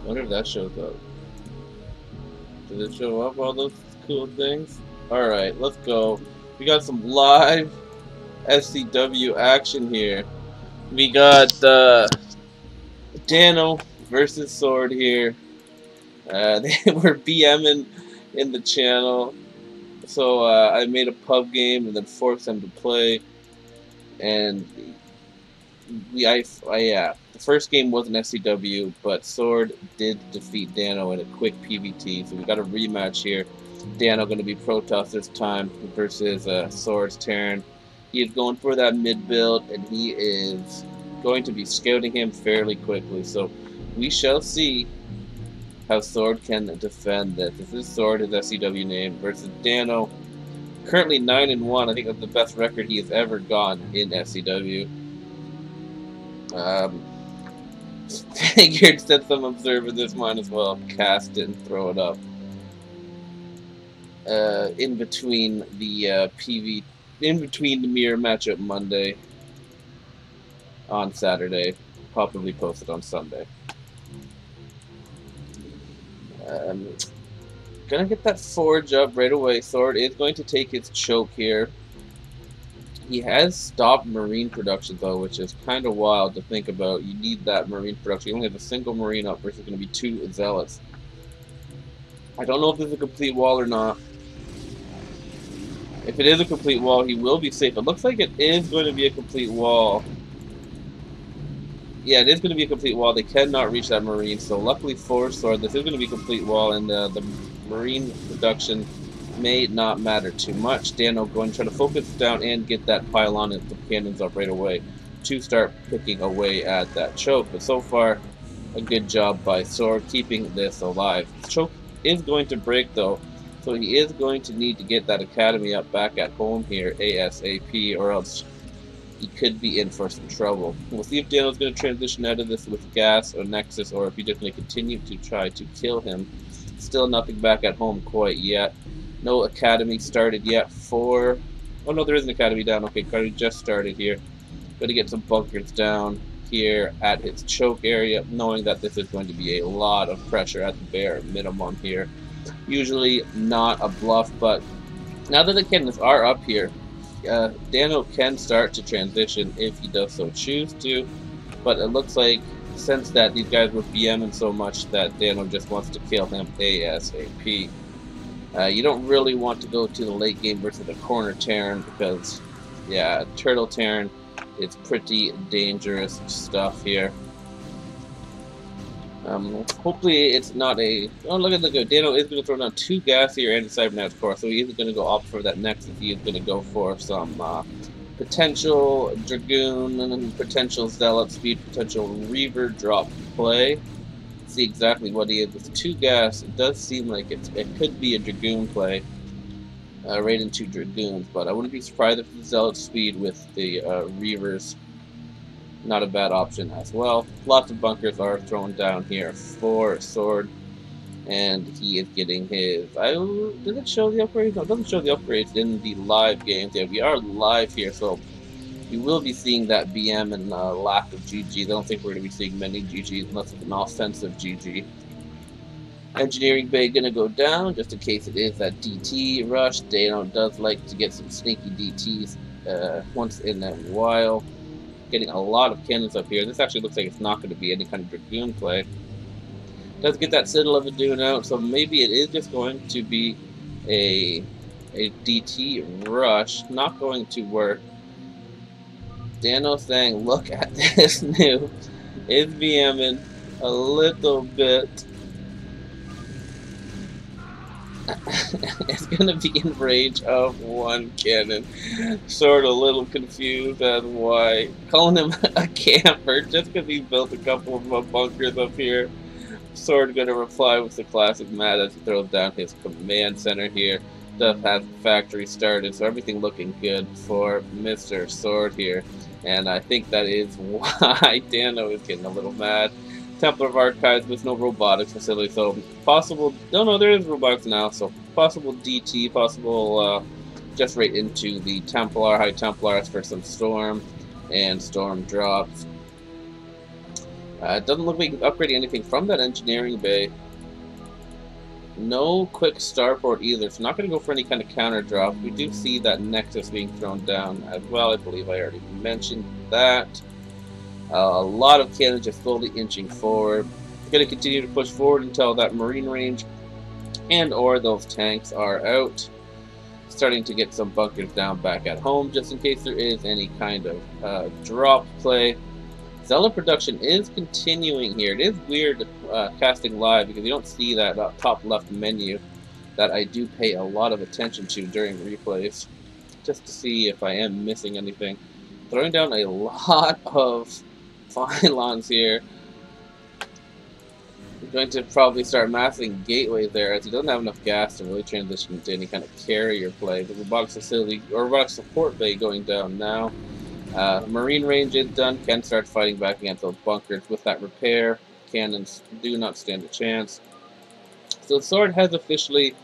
wonder if that shows up. Does it show up all those cool things? Alright, let's go. We got some live SCW action here. We got Dano versus Sword here. They were BMing in the channel, so I made a pub game and then forced them to play. And yeah, the first game was an SCW, but Sword did defeat Dano in a quick PvT, so we got a rematch here. Dano going to be Protoss this time versus Sword's Terran. He is going for that mid build, and he is going to be scouting him fairly quickly. So we shall see how Sword can defend this. This is Sword, his SCW name, versus Dano. Currently 9-1. I think that's the best record he has ever gotten in SCW. Figured since I'm observing this, might as well cast it and throw it up. In between the mirror matchup Monday on Saturday, probably posted on Sunday. Gonna get that forge up right away. Sword is going to take his choke here. He has stopped marine production though, which is kind of wild to think about. You need that marine production. You only have a single marine up versus going to be 2 zealots. I don't know if this is a complete wall or not. If it is a complete wall, he will be safe. It looks like it is going to be a complete wall. Yeah, it is going to be a complete wall. They cannot reach that marine, so luckily for Sword, this is going to be a complete wall, and the marine production may not matter too much. Dano going to try to focus down and get that pylon and the cannons up right away to start picking away at that choke. But so far, a good job by Sword keeping this alive. The choke is going to break though, so he is going to need to get that academy up back at home here ASAP, or else he could be in for some trouble. We'll see if Dano's going to transition out of this with gas or Nexus, or if he's just going to continue to try to kill him. Still nothing back at home quite yet. No academy started yet for... Oh no, there is an academy down. Okay, academy just started here. Got to get some bunkers down here at his choke area, knowing that this is going to be a lot of pressure at the bare minimum here. Usually not a bluff, but now that the cannons are up here, Dano can start to transition if he does so choose to, but it looks like since that these guys were BMing so much that Dano just wants to kill him ASAP. You don't really want to go to the late game versus a corner Terran because, yeah, Turtle Terran is pretty dangerous stuff here. Hopefully it's not a... Oh, look at the good. Dano is going to throw down 2 gas here and a Cybernetics core, so he isn't going to go opt for that Nexus. He is going to go for some potential Dragoon and potential Zealot speed, potential Reaver drop play. See exactly what he is. With 2 gas, it does seem like it could be a Dragoon play. Right into Dragoons, but I wouldn't be surprised if the Zealot speed with the Reavers. Not a bad option as well. Lots of bunkers are thrown down here for Sword, and he is getting his... Did it show the upgrades? No, it doesn't show the upgrades in the live games. Yeah, we are live here, so you will be seeing that BM and lack of GG. I don't think we're going to be seeing many GGs unless it's an offensive GG. Engineering Bay gonna go down just in case it is that DT rush. Dano does like to get some sneaky DTs once in a while. Getting a lot of cannons up here. This actually looks like it's not going to be any kind of Dragoon play. Does get that Citadel of a Dune out, so maybe it is just going to be a DT rush. Not going to work. Dano saying, look at this new. Is BMing a little bit. It's gonna be in range of 1 cannon. Sort of a little confused as why calling him a camper just because he built a couple of bunkers up here. Sword gonna reply with the classic mad as he throws down his command center here. Does have the factory started, so everything looking good for Mr. Sword here. And I think that is why Dano is getting a little mad. Templar of Archives with no robotics facility, so possible... No, there is robotics now, so possible DT, possible just right into the Templar, High Templars for some Storm and Storm drops. It doesn't look like upgrading anything from that engineering bay. No quick starport either, so not going to go for any kind of counter drop. We do see that Nexus being thrown down as well. I believe I already mentioned that. A lot of cannons just slowly inching forward. Going to continue to push forward until that marine range and or those tanks are out. Starting to get some bunkers down back at home just in case there is any kind of drop play. Zealot production is continuing here. It is weird casting live because you don't see that top left menu that I do pay a lot of attention to during replays, just to see if I am missing anything. Throwing down a lot of pylons here. I'm going to probably start massing gateways there as he doesn't have enough gas to really transition into any kind of carrier play. The robotics facility or robotics support bay going down now. Marine range is done. Can start fighting back against those bunkers with that repair. Cannons do not stand a chance. So the sword has officially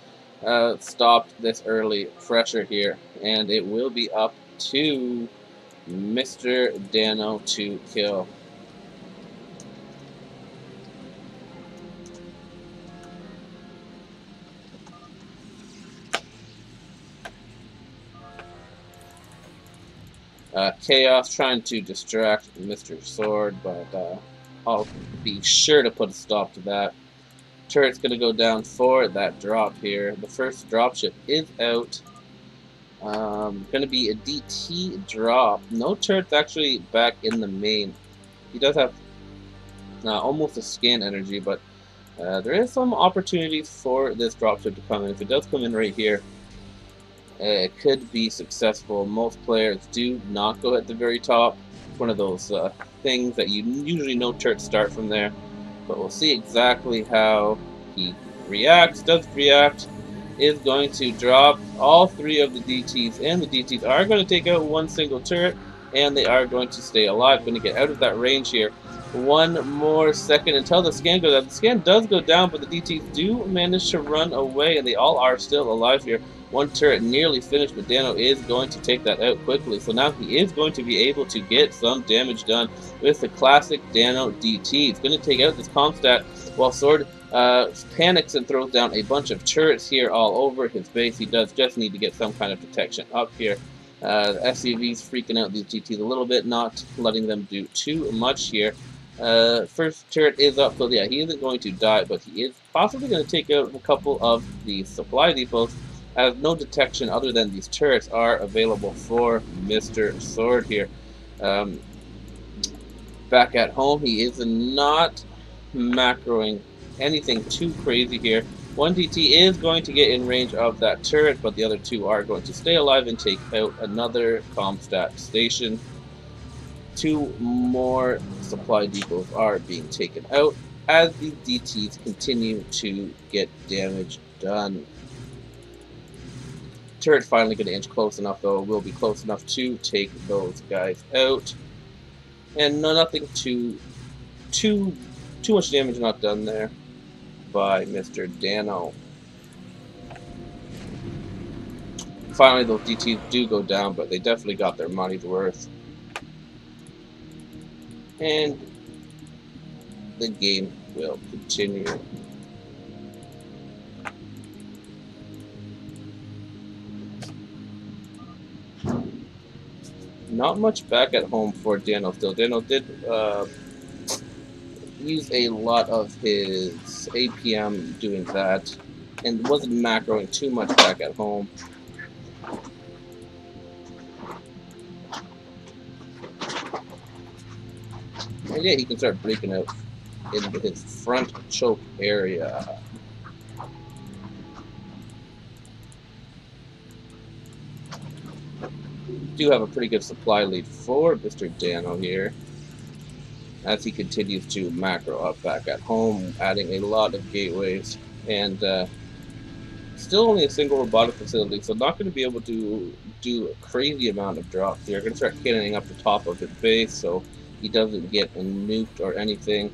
stopped this early pressure here, and it will be up to Mr. Dano to kill. Chaos trying to distract Mr. Sword, but I'll be sure to put a stop to that. Turret's going to go down for that drop here. The first dropship is out. Going to be a DT drop. No turret's actually back in the main. He does have almost a scan energy, but there is some opportunities for this dropship to come in. If it does come in right here, it could be successful. Most players do not go at the very top. It's one of those things that you usually know turrets start from there. But we'll see exactly how he reacts. Does react. Is going to drop all three of the DTs. And the DTs are going to take out one single turret. And they are going to stay alive. Going to get out of that range here. One more second until the scan goes out. The scan does go down, but the DTs do manage to run away. And they all are still alive here. One turret nearly finished, but Dano is going to take that out quickly. So now he is going to be able to get some damage done with the classic Dano DT. He's going to take out this Comstat while Sword panics and throws down a bunch of turrets here all over his base. He does just need to get some kind of protection up here. The SUV's freaking out these GTs a little bit, not letting them do too much here. First turret is up, so yeah, he isn't going to die, but he is possibly going to take out a couple of the supply depots, as no detection other than these turrets are available for Mr. Sword here. Back at home, he is not macroing anything too crazy here. One DT is going to get in range of that turret, but the other two are going to stay alive and take out another Comstat station. Two more supply depots are being taken out as these DTs continue to get damage done. Turret finally going to inch close enough, though. Will be close enough to take those guys out. And nothing too much damage not done there by Mr. Dano. Finally, those DTs do go down, but they definitely got their money's worth. And the game will continue. Not much back at home for Dano still. Dano did use a lot of his APM doing that and wasn't macroing too much back at home. And yeah, he can start breaking out into his front choke area. Do have a pretty good supply lead for Mr. Dano here as he continues to macro up back at home, adding a lot of gateways, and still only a single robotic facility, so not going to be able to do a crazy amount of drops here. Going to start cannoning up the top of his base so he doesn't get nuked or anything.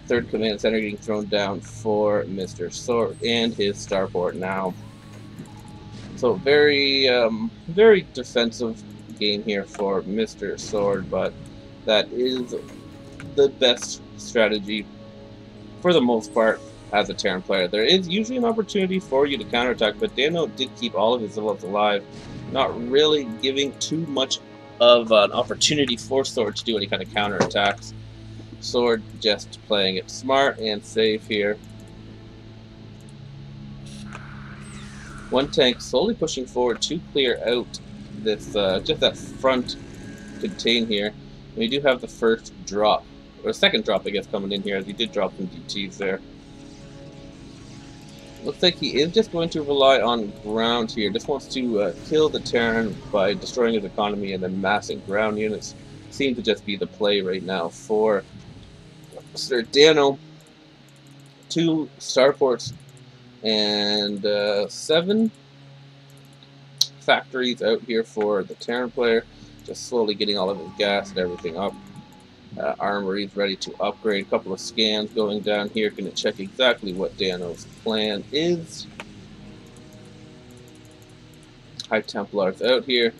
Third command center getting thrown down for Mr. Sword and his starport now. So very defensive game here for Mr. Sword, but that is the best strategy for the most part as a Terran player. There is usually an opportunity for you to counterattack, but Dano did keep all of his zealots alive, not really giving too much of an opportunity for Sword to do any kind of counterattacks. Sword just playing it smart and safe here. One tank slowly pushing forward to clear out this just that front contain here. And we do have the first drop, or second drop I guess, coming in here, as he did drop some DTs there. Looks like he is just going to rely on ground here. Just wants to kill the Terran by destroying his economy and then massing ground units. Seems to just be the play right now for Sir Dano. 2 starports and 7 factories out here for the Terran player. Just slowly getting all of his gas and everything up. Armories ready to upgrade. A couple of scans going down here. Going to check exactly what Dano's plan is. High Templars out here.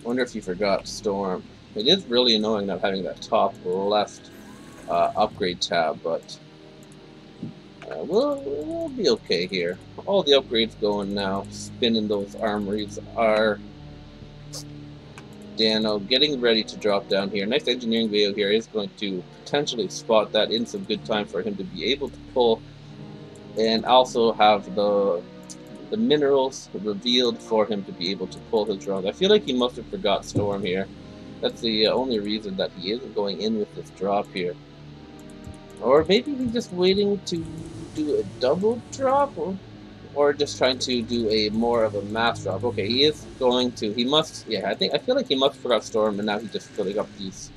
Wonder if he forgot Storm. It is really annoying not having that top left upgrade tab, but we'll be okay here. All the upgrades going now. Spinning those armories are Dano getting ready to drop down here. Nice engineering video here is going to potentially spot that in some good time for him to be able to pull, and also have the minerals revealed for him to be able to pull his drones. I feel like he must have forgot Storm here. That's the only reason that he isn't going in with this drop here. Or maybe he's just waiting to do a double drop, or just trying to do a more of a mass drop. Okay, he is going to. He must. Yeah, I feel like he must have forgot Storm, and now he's just filling up these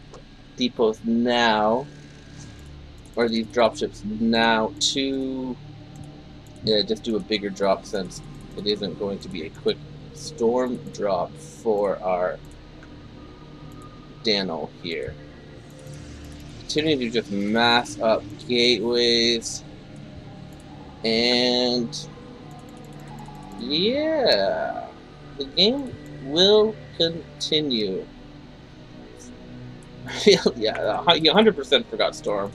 depots now, or these dropships now to just do a bigger drop, since it isn't going to be a quick Storm drop for our Dano here. Continuing to just mass up gateways, and yeah, the game will continue. Yeah, he 100% forgot Storm.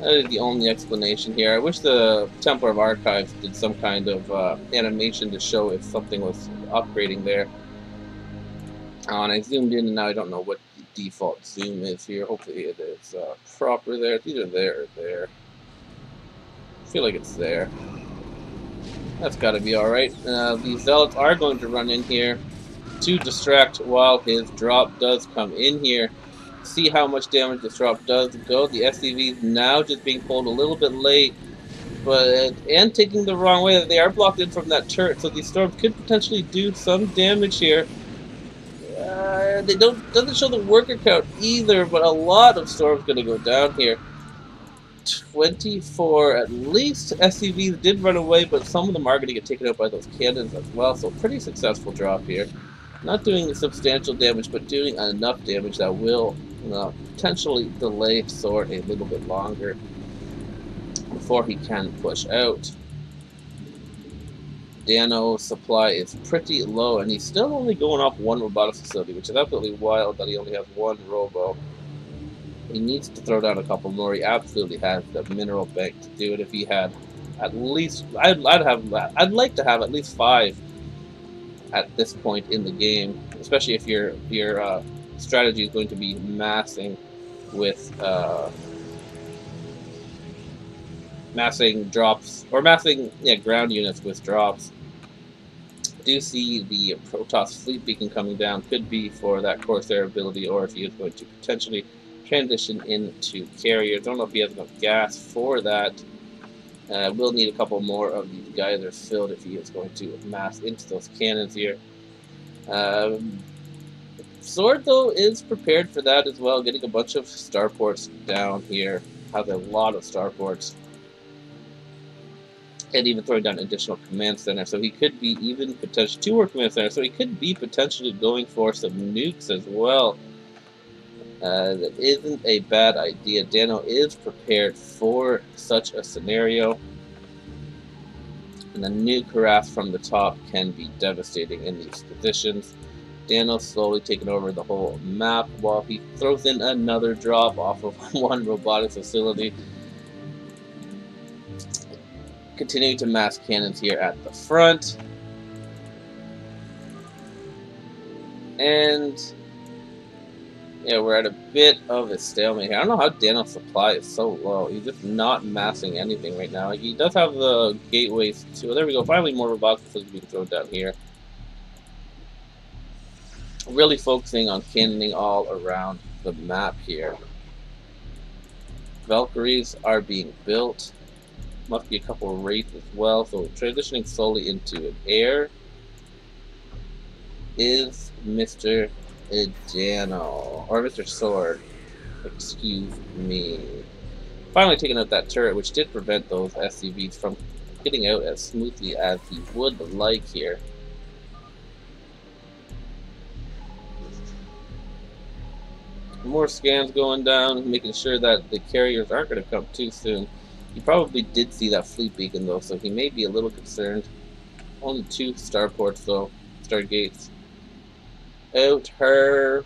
That is the only explanation here. I wish the Templar of Archives did some kind of animation to show if something was upgrading there. And I zoomed in, and now I don't know what the default zoom is here. Hopefully it is proper there. It's either there or there. I feel like it's there. That's got to be alright. The Zealots are going to run in here to distract while his drop does come in here. See how much damage this drop does go. The SCVs now just being pulled a little bit late, and taking the wrong way. They are blocked in from that turret, so these storms could potentially do some damage here. They doesn't show the worker count either, but a lot of storms going to go down here. 24 at least SCVs did run away, but some of them are going to get taken out by those cannons as well. So pretty successful drop here. Not doing substantial damage, but doing enough damage that will potentially delay Sword a little bit longer before he can push out. Dano's supply is pretty low, and he's still only going off 1 robotics facility, which is absolutely wild that he only has 1 robo. He needs to throw down a couple more. He absolutely has the mineral bank to do it. If he had at least, I'd like to have at least 5 at this point in the game, especially if your strategy is going to be massing with massing drops, or massing ground units with drops. Do see the Protoss fleet beacon coming down. Could be for that Corsair ability, or if he is going to potentially transition into carrier. Don't know if he has enough gas for that. We'll need a couple more of these geysers filled if he is going to mass into those cannons here. Sword, though, is prepared for that as well, getting a bunch of starports down here. Has a lot of starports. And even throwing down additional command center, so he could be even potentially 2 more command centers, so he could be potentially going for some nukes as well. That isn't a bad idea. Dano is prepared for such a scenario, and the nuke harass from the top can be devastating in these positions. Dano slowly taking over the whole map while he throws in another drop off of one robotics facility. Continuing to mass cannons here at the front. And yeah, we're at a bit of a stalemate here. I don't know how Dano's supply is so low. He's just not massing anything right now. He does have the gateways too. There we go. Finally, more robotics facilities being thrown down here. Really focusing on cannoning all around the map here. Valkyries are being built. Must be a couple of wraiths as well. So transitioning slowly into an air is Mr. Dano, or Mr. Sword, excuse me. Finally taking out that turret, which did prevent those SCVs from getting out as smoothly as he would like here. More scans going down, making sure that the carriers aren't going to come too soon. He probably did see that fleet beacon though, so he may be a little concerned. Only 2 starports though, stargates. Out her.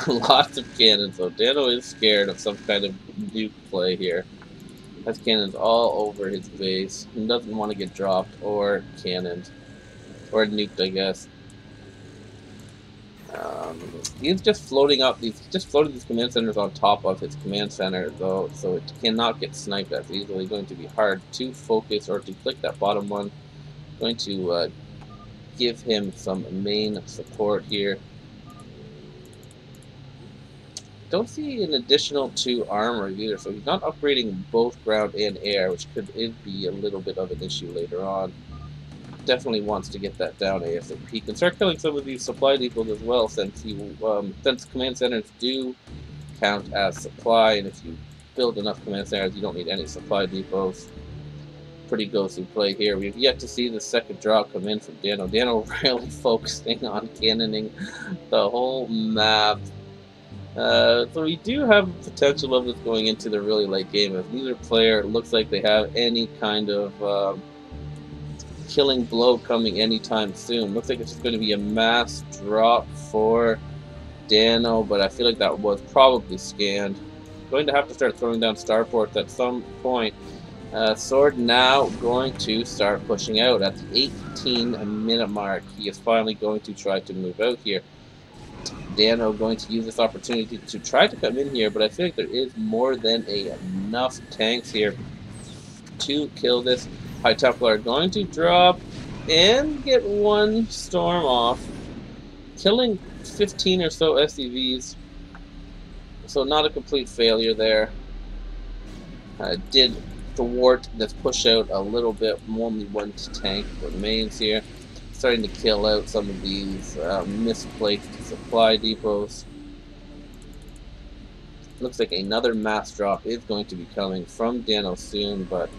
Lots of cannons though. Dano is scared of some kind of nuke play here. Has cannons all over his base. He doesn't want to get dropped or cannoned. Or nuked, I guess. He's just floating up these, these command centers on top of his command center, though, so it cannot get sniped as easily. Going to be hard to focus or to click that bottom one. Going to give him some main support here. Don't see an additional 2 armor either, so he's not upgrading both ground and air, which could be a little bit of an issue later on. Definitely wants to get that down ASAP. He can start killing some of these supply depots as well, since since command centers do count as supply, and if you build enough command centers, you don't need any supply depots. Pretty ghostly play here. We've yet to see the second drop come in from Dano. Dano really focusing on cannoning the whole map. So we do have potential of this going into the really late game. If neither player looks like they have any kind of killing blow coming anytime soon. Looks like it's just going to be a mass drop for Dano, but I feel like that was probably scanned. Going to have to start throwing down starports at some point. Sword now going to start pushing out at the 18-minute mark. He is finally going to try to move out here. Dano going to use this opportunity to try to come in here, but I feel like there is more than enough tanks here to kill this. High Templar going to drop and get 1 storm off, killing 15 or so SCVs. So not a complete failure there. Did thwart this push out a little bit. Only 1 tank remains here. Starting to kill out some of these misplaced supply depots. Looks like another mass drop is going to be coming from Dano soon, but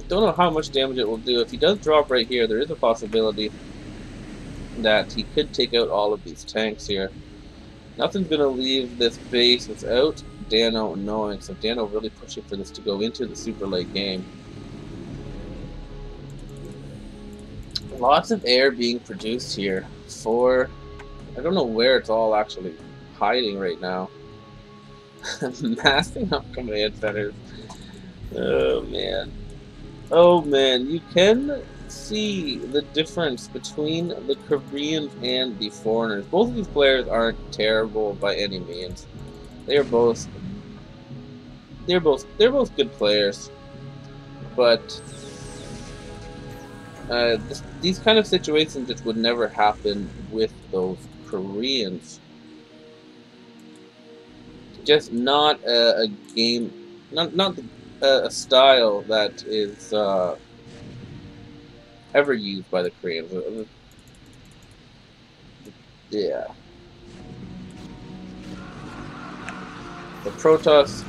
don't know how much damage it will do. If he does drop right here, there is a possibility that he could take out all of these tanks here. Nothing's going to leave this base without Dano knowing, so Dano really pushing for this to go into the super late game. Lots of air being produced here for, I don't know where it's all actually hiding right now. Massing up command centers. Oh man. Oh man, you can see the difference between the Koreans and the foreigners. Both of these players aren't terrible by any means. They're both good players, but these kind of situations just would never happen with those Koreans. Just not a game, not a style that is ever used by the Koreans. Yeah. The Protoss,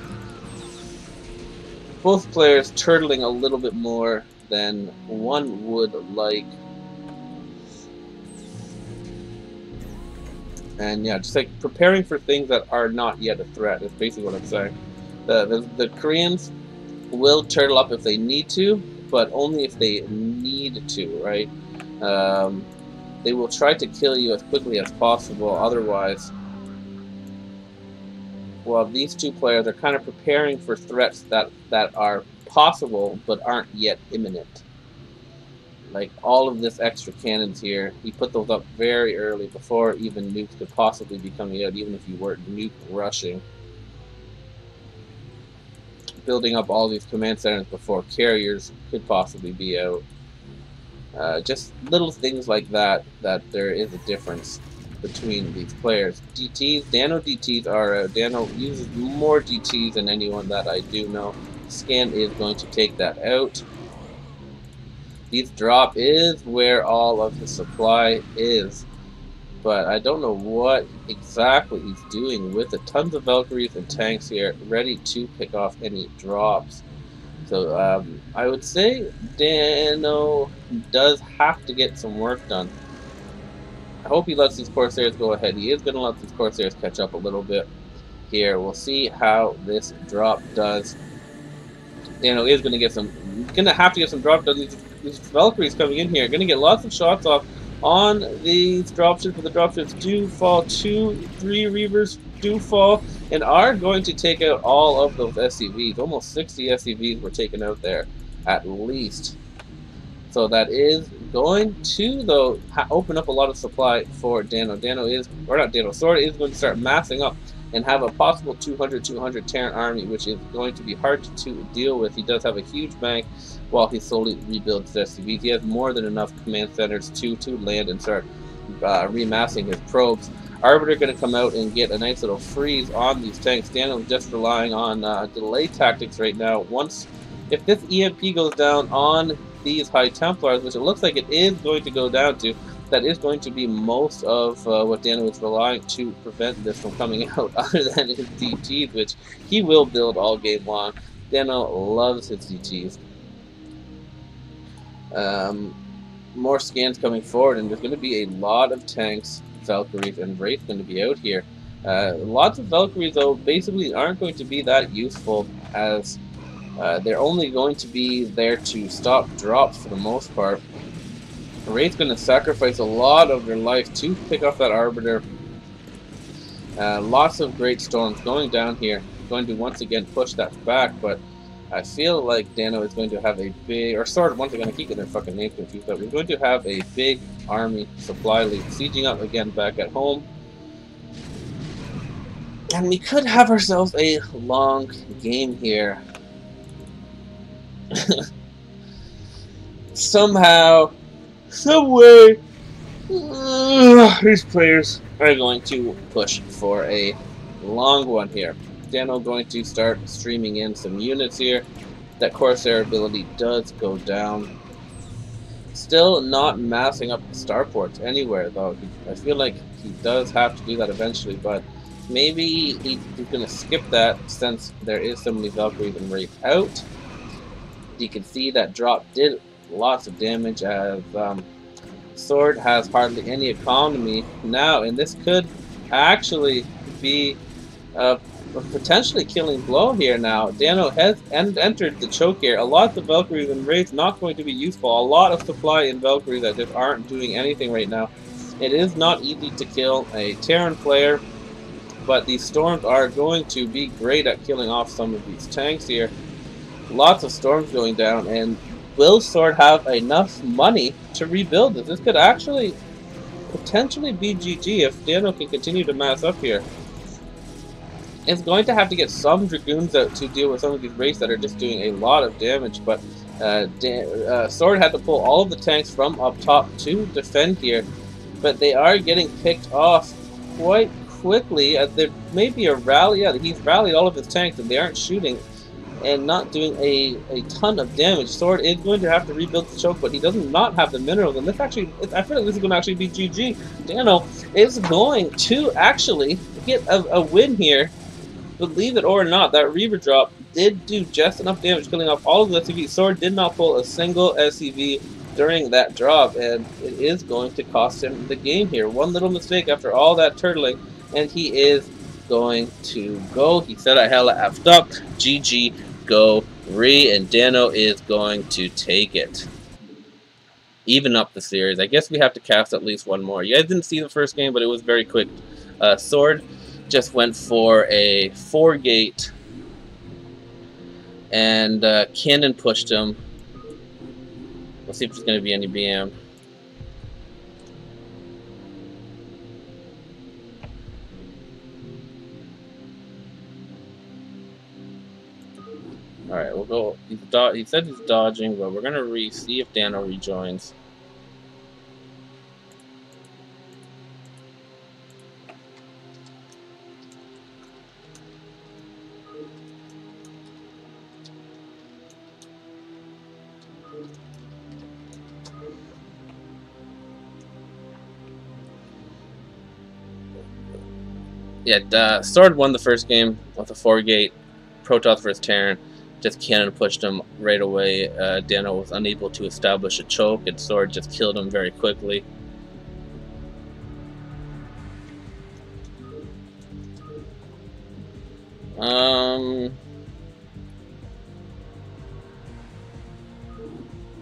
both players turtling a little bit more than one would like. And yeah, just like preparing for things that are not yet a threat is basically what I'm saying. The Koreans will turtle up if they need to, but only if they need need to, right? They will try to kill you as quickly as possible, otherwise, well, these two players are kind of preparing for threats that are possible but aren't yet imminent. Like all of this extra cannons here, he put those up very early before even nukes could possibly be coming out, even if you weren't nuke rushing. Building up all these command centers before carriers could possibly be out. Just little things like that, that there is a difference between these players. DTs, Dano DTs are, Dano uses more DTs than anyone that I do know. Scan is going to take that out. His drop is where all of his supply is, but I don't know what exactly he's doing with it. Tons of Valkyries and tanks here ready to pick off any drops. So I would say Dano does have to get some work done. I hope he lets these Corsairs go ahead. He is going to let these Corsairs catch up a little bit here. We'll see how this drop does. Dano is going to get some, going to have to get some drop done. These Valkyries coming in here, going to get lots of shots off on these dropships, but the dropships do fall. 2, 3 Reavers do fall and are going to take out all of those SCVs. Almost 60 SCVs were taken out there, at least. So that is going to, though, open up a lot of supply for Dano. Dano is, or not Dano, Sword is going to start massing up and have a possible 200 Terran army, which is going to be hard to deal with. He does have a huge bank while he slowly rebuilds his SCVs. He has more than enough command centers to land and start remassing his probes. Arbiter going to come out and get a nice little freeze on these tanks. Dano is just relying on delay tactics right now. If this EMP goes down on these High Templars, which it looks like it is going to go down to, that is going to be most of what Dano is relying to prevent this from coming out, other than his DTs, which he will build all game long. Dano loves his DTs. More scans coming forward, and there's going to be a lot of tanks, Valkyries, and Wraith going to be out here. Lots of Valkyries, though, basically aren't going to be that useful, as they're only going to be there to stop drops for the most part. Wraith's going to sacrifice a lot of their life to pick off that Arbiter. Lots of great storms going down here. Going to once again push that back, but I feel like Dano is going to have a big, or Sword, once again, I keep getting their fucking names confused, but we're going to have a big army supply lead. Sieging up again back at home. And we could have ourselves a long game here. Somehow, some way, these players are going to push for a long one here. Dano going to start streaming in some units here. That Corsair ability does go down. Still not massing up the starports anywhere, though. I feel like he does have to do that eventually, but maybe he's going to skip that since there is so many Valkyries and Wraith out. You can see that drop did lots of damage, as Sword has hardly any economy now, and this could actually be a potentially killing blow here now. Dano has entered the choke here. A lot of Valkyries and Wraiths not going to be useful. A lot of supply in Valkyries that just aren't doing anything right now. It is not easy to kill a Terran player, but these storms are going to be great at killing off some of these tanks here. Lots of storms going down, and will Sword have enough money to rebuild this? This could actually potentially be GG if Dano can continue to mass up here. It's going to have to get some Dragoons out to deal with some of these Wraiths that are just doing a lot of damage, but Sword had to pull all of the tanks from up top to defend here, but they are getting picked off quite quickly, as there may be a rally. Yeah, he's rallied all of his tanks and they aren't shooting and not doing a ton of damage. Sword is going to have to rebuild the choke, but he does not have the minerals, and this actually, I feel like this is going to actually be GG. Dano is going to actually get a win here. Believe it or not, that Reaver drop did do just enough damage, killing off all of the SCVs. Sword did not pull a single SCV during that drop, and it is going to cost him the game here. One little mistake after all that turtling, and he is going to go. He said I hella effed up. GG, go, and Dano is going to take it. even up the series. I guess we have to cast at least one more. You guys didn't see the first game, but it was very quick. Sword just went for a 4-gate, and Cannon pushed him. Let's see if there's going to be any BM. Alright, we'll go. He said he's dodging, but we're going to see if Dano rejoins. Yeah, Sword won the first game with a 4-gate. Protoss versus Terran. Just Cannon pushed him right away. Dano was unable to establish a choke, and Sword just killed him very quickly.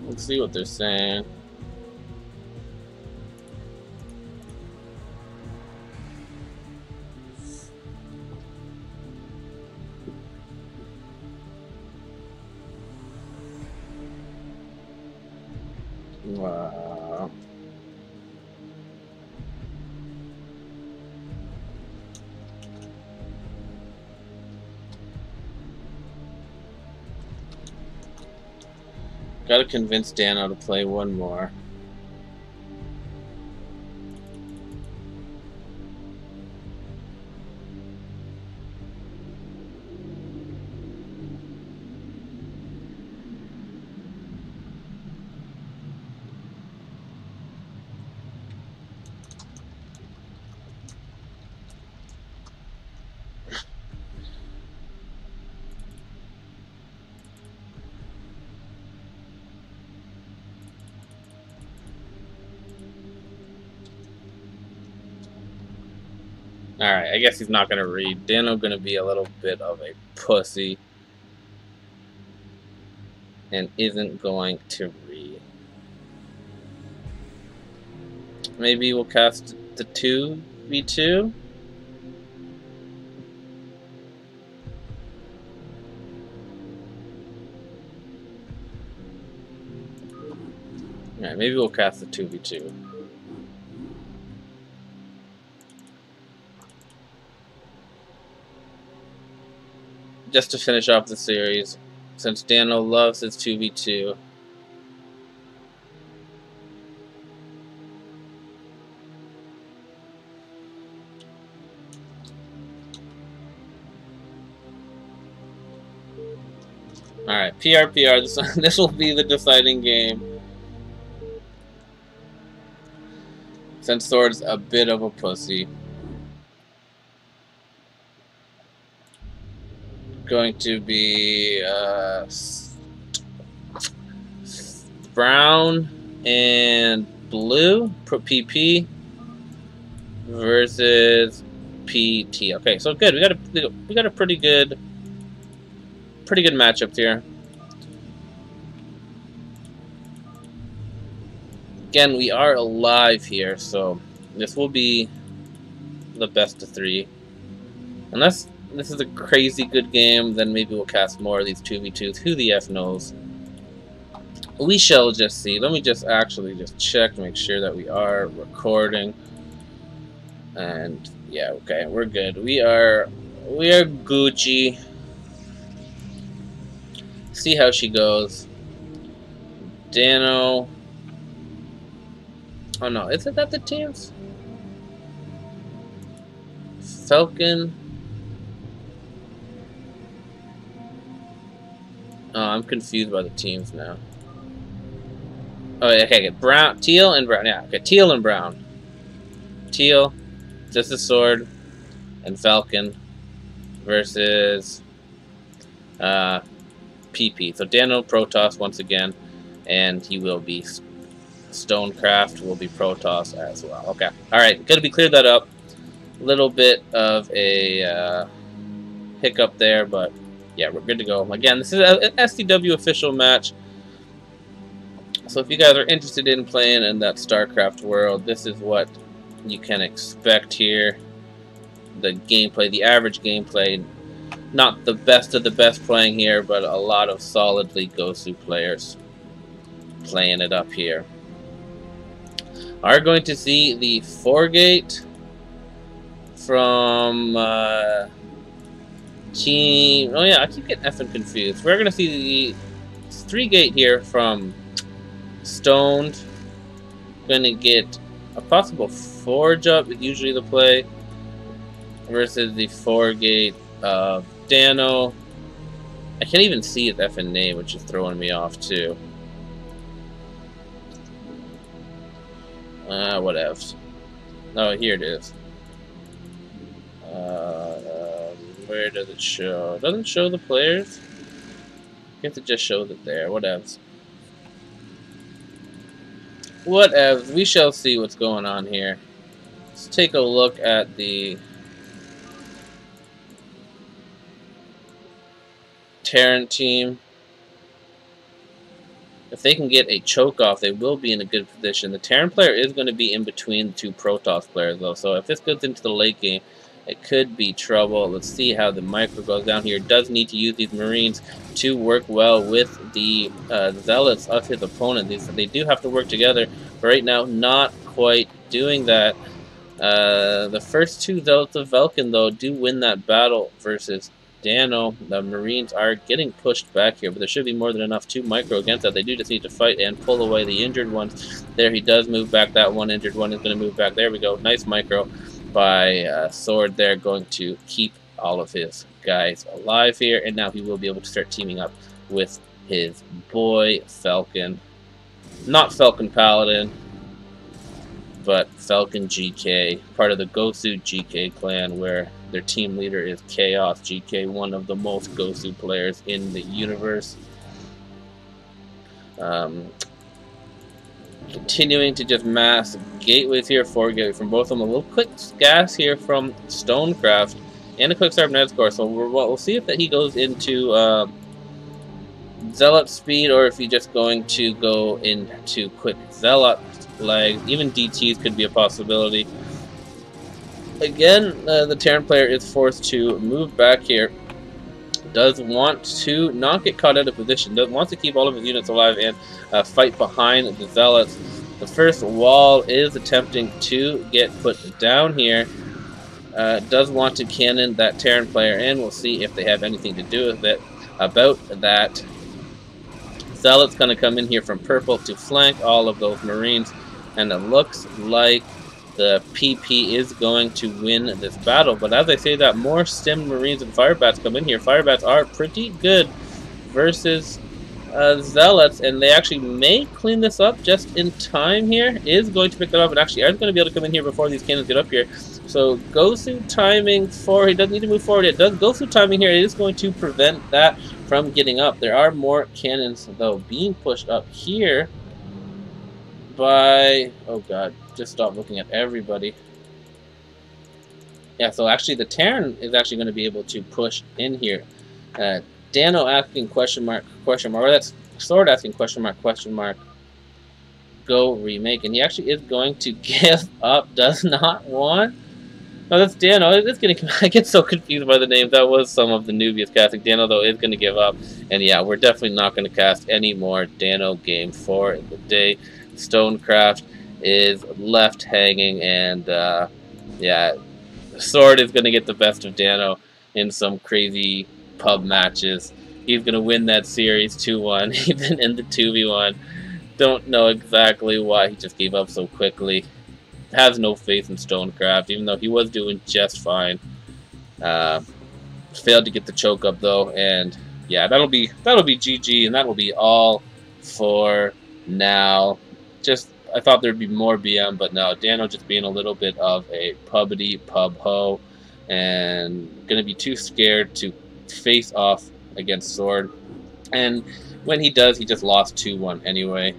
Let's see what they're saying. Wow. Gotta convince Dano to play one more. Alright, I guess he's not gonna read. Dano gonna be a little bit of a pussy. And isn't going to read. Maybe we'll cast the 2v2? Alright, maybe we'll cast the 2v2. Just to finish off the series, since Dano loves his 2v2. Alright, PR. This will be the deciding game. Since Sword's a bit of a pussy. Going to be brown and blue PP versus PT. Okay, so good. We got a pretty good matchups here. Again, we are alive here, so this will be the best of 3. Unless this is a crazy good game, then maybe we'll cast more of these 2v2s. Who the F knows? We shall just see. Let me just actually just check to make sure that we are recording. And yeah, okay, we're good. We are Gucci. See how she goes. Dano. Oh no, isn't that the teams? Falcon. Oh, I'm confused by the teams now. Oh, okay, brown, teal and brown. Yeah, okay, teal and brown. Teal, just a sword, and Falcon versus PP. So Dano Protoss once again, and he will be Stonecraft will be Protoss as well. Okay, all right, good to be cleared that up. A little bit of a hiccup there, but yeah, we're good to go. Again, this is an STW official match. So if you guys are interested in playing in that StarCraft world, this is what you can expect here. The gameplay, the average gameplay, not the best of the best playing here, but a lot of solidly Gosu players playing it up here. Are going to see the 4-gate from team. Oh yeah, I keep getting effing confused. We're going to see the 3-gate here from Stoned. Going to get a possible Forge up, usually the play, versus the 4-gate of Dano. I can't even see his effing name, which is throwing me off too. Whatever. Oh, here it is. Where does it show? It doesn't show the players. You have to just show that there. Whatevs. Whatevs. We shall see what's going on here. Let's take a look at the Terran team. If they can get a choke off, they will be in a good position. The Terran player is going to be in between the two Protoss players, though. So if this goes into the late game, it could be trouble. Let's see how the micro goes down here. Does need to use these Marines to work well with the Zealots of his opponent. They do have to work together. But right now, not quite doing that. The first two Zealots of Vulcan, though, do win that battle versus Dano. The Marines are getting pushed back here, but there should be more than enough to micro against that. They do just need to fight and pull away the injured ones. There he does move back. That one injured one is going to move back. There we go. Nice micro by Sword there, going to keep all of his guys alive here, and now he will be able to start teaming up with his boy Falcon. Not Falcon Paladin, but Falcon GK, part of the Gosu GK clan, where their team leader is Chaos GK, one of the most Gosu players in the universe. Continuing to just mass gateways here, 4-gate from both of them. A little quick gas here from Stonecraft, and a quick start net score. So we'll see if that he goes into Zealot speed, or if he's just going to go into quick Zealot legs. Even DTs could be a possibility. Again, the Terran player is forced to move back here. Does want to not get caught out of position. Does want to keep all of his units alive and fight behind the Zealots. The first wall is attempting to get put down here. Does want to cannon that Terran player, and we'll see if they have anything to do with it. About that, Zealot's going to come in here from purple to flank all of those Marines, and it looks like the PP is going to win this battle. But as I say that, more stemmed Marines and Firebats come in here. Firebats are pretty good versus Zealots, and they actually may clean this up just in time here. Is going to pick that up, and actually are going to be able to come in here before these cannons get up here. So Gosu timing for, he doesn't need to move forward. It does Gosu timing here. It is going to prevent that from getting up. There are more cannons, though, being pushed up here by, oh god, just stop looking at everybody. Yeah, so actually the Terran is actually going to be able to push in here. Dano asking question mark, or that's Sword asking question mark, go remake, and he actually is going to give up, does not want. No, that's Dano. It's getting, I get so confused by the names. That was some of the newbies casting. Dano, though, is going to give up, and yeah, we're definitely not going to cast any more Dano game for the day. Stonecraft is left hanging, and yeah, Sword is going to get the best of Dano in some crazy pub matches. He's going to win that series 2-1, even in the 2v1. Don't know exactly why he just gave up so quickly. Has no faith in Stonecraft, even though he was doing just fine. Failed to get the choke up though, and yeah, that'll be GG, and that'll be all for now. Just, I thought there'd be more BM, but no, Dano just being a little bit of a pubbity pub ho, and gonna be too scared to face off against Sword. And when he does, he just lost 2-1 anyway.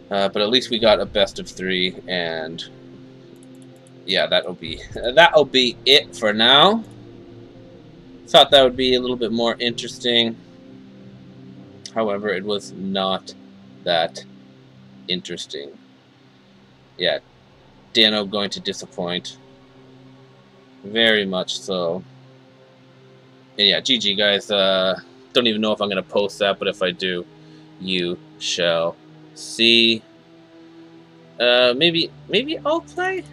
But at least we got a best of 3, and yeah, that'll be it for now. Thought that would be a little bit more interesting. However, it was not that interesting. Yeah, Dano going to disappoint. Very much so. And yeah, GG guys. Don't even know if I'm gonna post that, but if I do, you shall see. Maybe I'll play.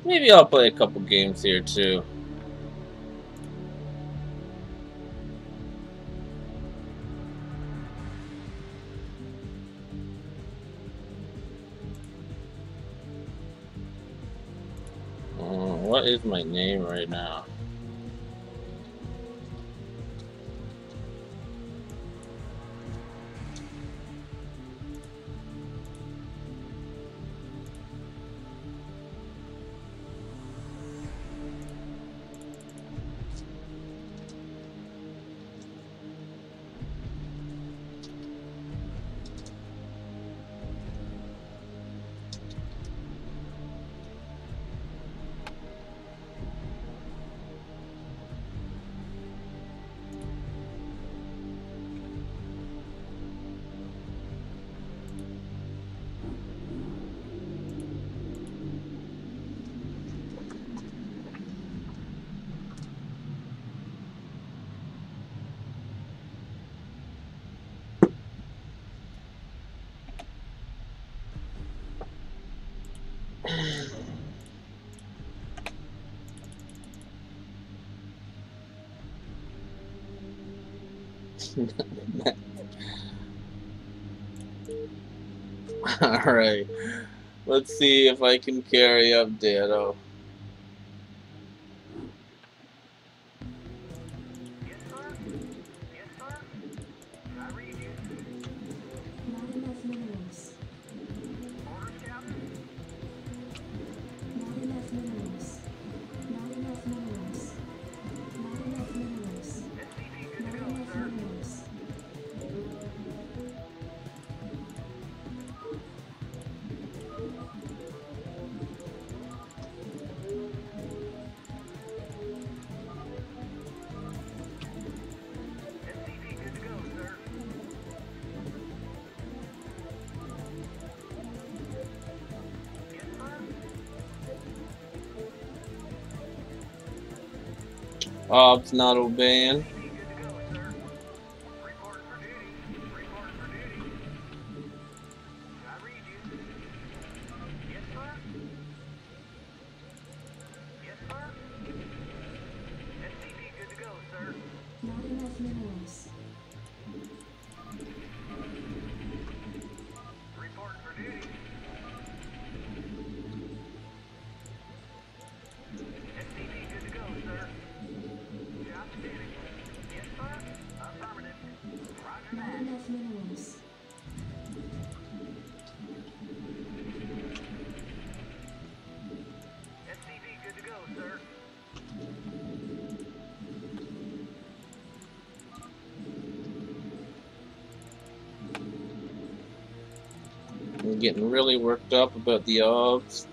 Maybe I'll play a couple games here too. What is my name right now? Alright. Let's see if I can carry up Dano. Ob's not obeying. I'm getting really worked up about the obs.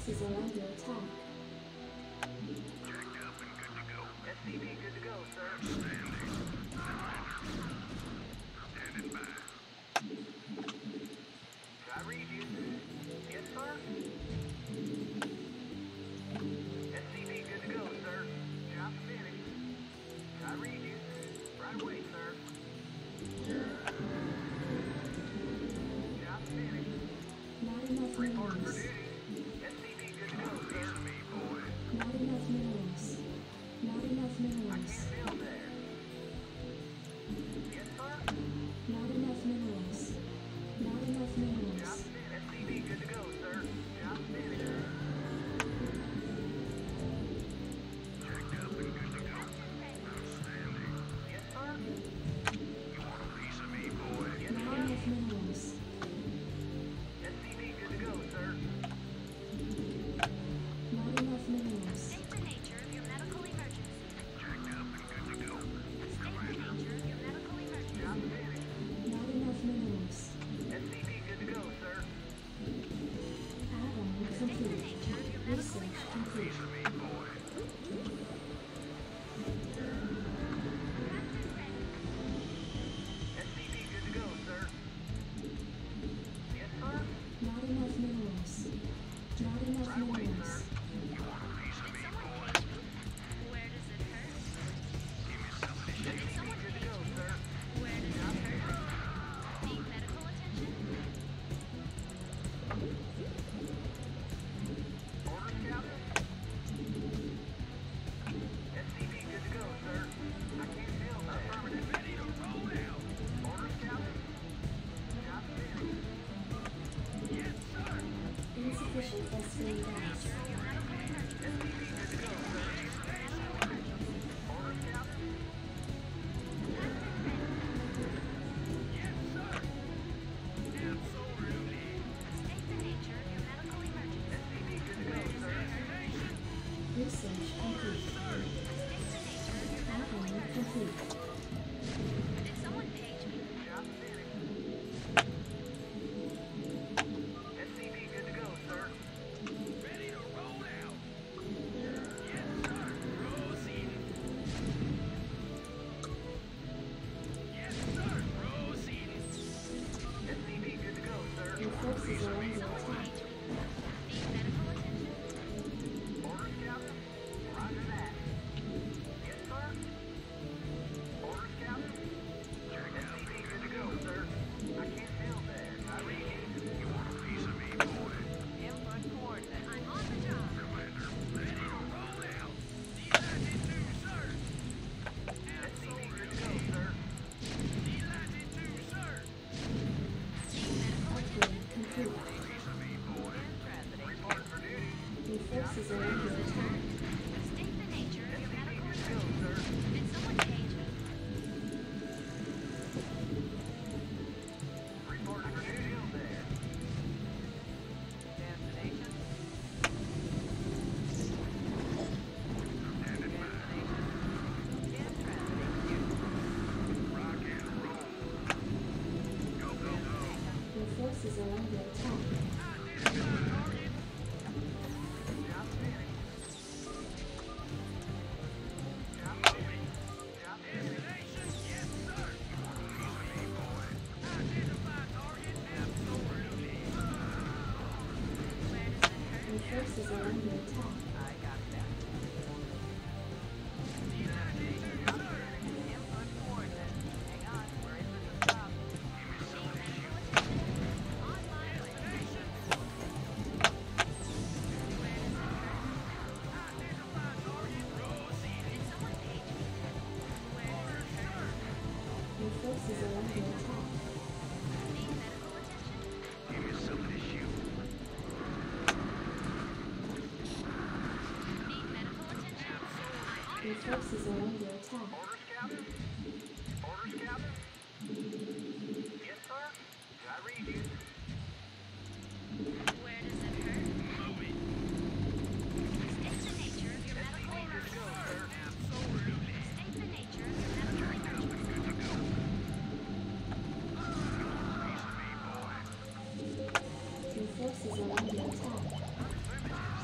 forces are under attack. Checked up and good to go. SCV good to go, sir. Standing by. I read you. Yes, sir. SCV good to go, sir. Job finished. I read you. Right away, sir. Job finished. Not enough Report for minerals. duty. SCV good to go, sir. Me, boy. Not enough minerals. Not enough I minerals. can't build there. Yes, sir. Not enough minerals. Not enough Job minerals. finished. SCV good to go, sir. Job finished. Checked up and good to go. Outstanding. Yes, sir. You want a piece of me, boy? Yes, Not sir. enough minerals. SCV good to go, sir. Not enough minerals. State the nature of your medical emergency. Checked up and good to go. State the nature of your medical emergency. Job finished. Not enough minerals. SCV good to go, sir. Add-on State the complete. nature of your medical Research emergency. complete. Piece of me, boy. SCV good to go, sir. Yes, sir. Not enough minerals. Not enough Right away, minerals. sir. You want a piece of Did me, someone boy? page me? Where does it hurt? Give me some of this shit. Did someone Good to page go, me? sir. Where does it hurt? Need medical attention? Orders, Captain? SCV good to go, sir. I can't build that. Affirmative. Ready to roll out. Orders, Captain? Job finished. Yes, sir. Insufficient State S3 the gas. nature of your medical emergency. SCV good to go, sir. Orders, Captain? Yes, sir. Absolutely. State the nature of your medical emergency. SCV good to go, sir. Research complete. State the nature of your medical Add-on emergency. complete. Did someone page me? Job finished. SCV good to go, sir. Ready to roll out. Yes, sir. Proceeding. Yes, sir. Proceeding. SCV good to go, sir. Your forces are under Someone attack. page me. Need medical attention? Orders, Captain? Roger that. Yes, sir. Orders, Captain? SCV good to go, sir. I can't build there. I read you. You want a piece of me, boy? Input coordinates. I'm on the job. Commander, ready to roll out. Delighted to, sir. SCV good to go, sir. Delighted to, sir. Need medical attention? Upgrade complete. Piece of me, boy. Report for duty. Your forces are under attack. State the nature of your SCV medical good to go, emergency. sir. Did someone page me? Report for duty there. Destination. Standing by. In transit. Rock and roll. Go, go, go. Your forces are under attack. Identify target. Job finished. Job moving. Job destination. Yes, sir. Piece of me, boy. Identify target. Absolutely. Where does it hurt? Your forces are under attack. I got that. Delighted to, sir. Input coordinates. Hang on. We're in the stop. Give me some of this Medical shit. attention? On my way. Destination. Where does it hurt? Identify target. Proceeding. Did someone page me? Where does it hurt? Your forces are under attack. Need medical attention? Give me some of this shoe. Need medical attention? I'm on Your the job. forces are under attack. Orders, Captain? Orders, Captain? Yes, sir. I read you. Where does it hurt? Moving. State the nature of your medical SCV good to go, emergency. sir. Absolutely. State the nature of your medical emergency. Good to go. Piece of me, boy. Your forces are under attack. Affirmative,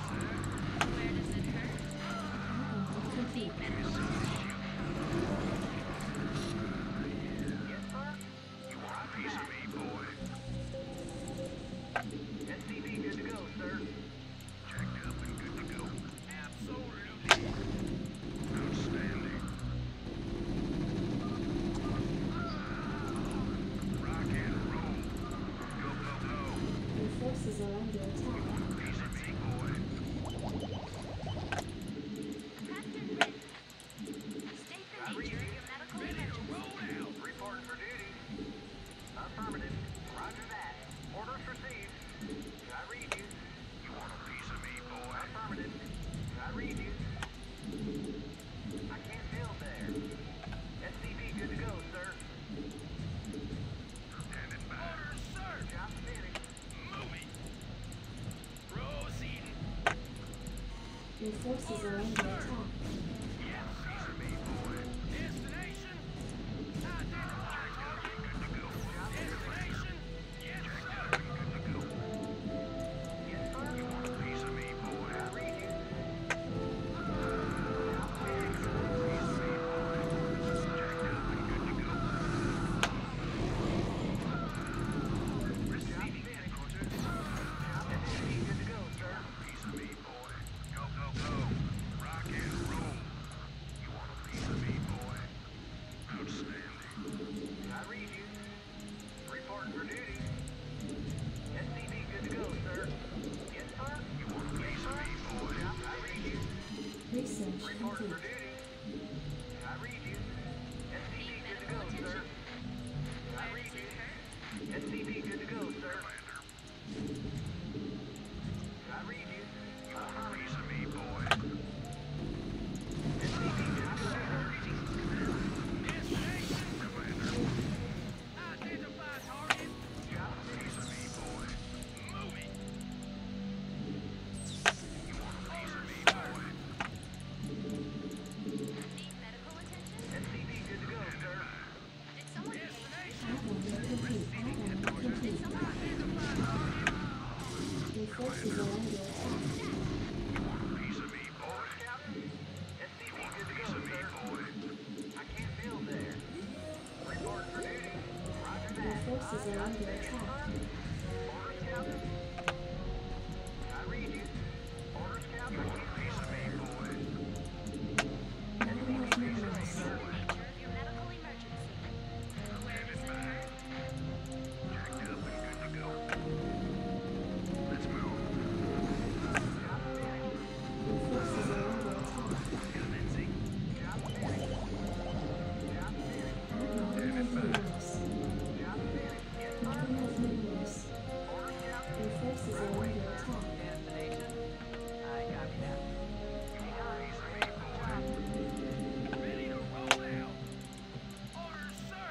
read you. I can't build there. SCV good to go, sir. Orders, sir. Job finished. Moving. Proceeding. Your forces are under attack. Yes, sir. Destination. Identify target. Good to go. Destination. Yes, sir. Yes, sir. You want a piece of me, boy? I read you. Receiving headquarters. SCV good to go, sir. Piece of me, boy. Go, go, go. Rock and roll. You want a piece of me, boy? Outstanding. I read you. Reporting for duty. SCV good to go, sir. Yes, sir. You want a piece of me, boy? I read you. Research Reporting for complete. duty. I read you. SCV good to go, sir. I read you. SCV good to go, sir. I read you. You want a piece of me, boy? SCV good to go, sir. Destination. Commander. Identify target. Job Piece of me, boy. Moving. You want a piece of me, boy? Need medical attention? SCV good to go, sir. Did someone Destination. Add-on complete. Add-on complete. Identify target. Your forces are under attack. Piece of me, boy. Captain. SCV good to Piece go, of me, sir. boy. I can't build there. Reporting for duty. Roger Your that. forces are under Yes, attack. sir. Orders, Captain. I read you. Orders, Captain. Piece of me, boy. Not enough minerals. nature of your medical emergency? Awareness confirmed. Jacked up and good to go. Let's move. Job finished. Your forces are under attack. Commencing. Job finished. Job finished. Not enough minerals. Job finished. Yes, Not sir. enough minerals. Orders, Captain. Your forces are under attack. Destination. I copy that. Hang on. Piece of me, boy. Ready to roll out. Orders, sir.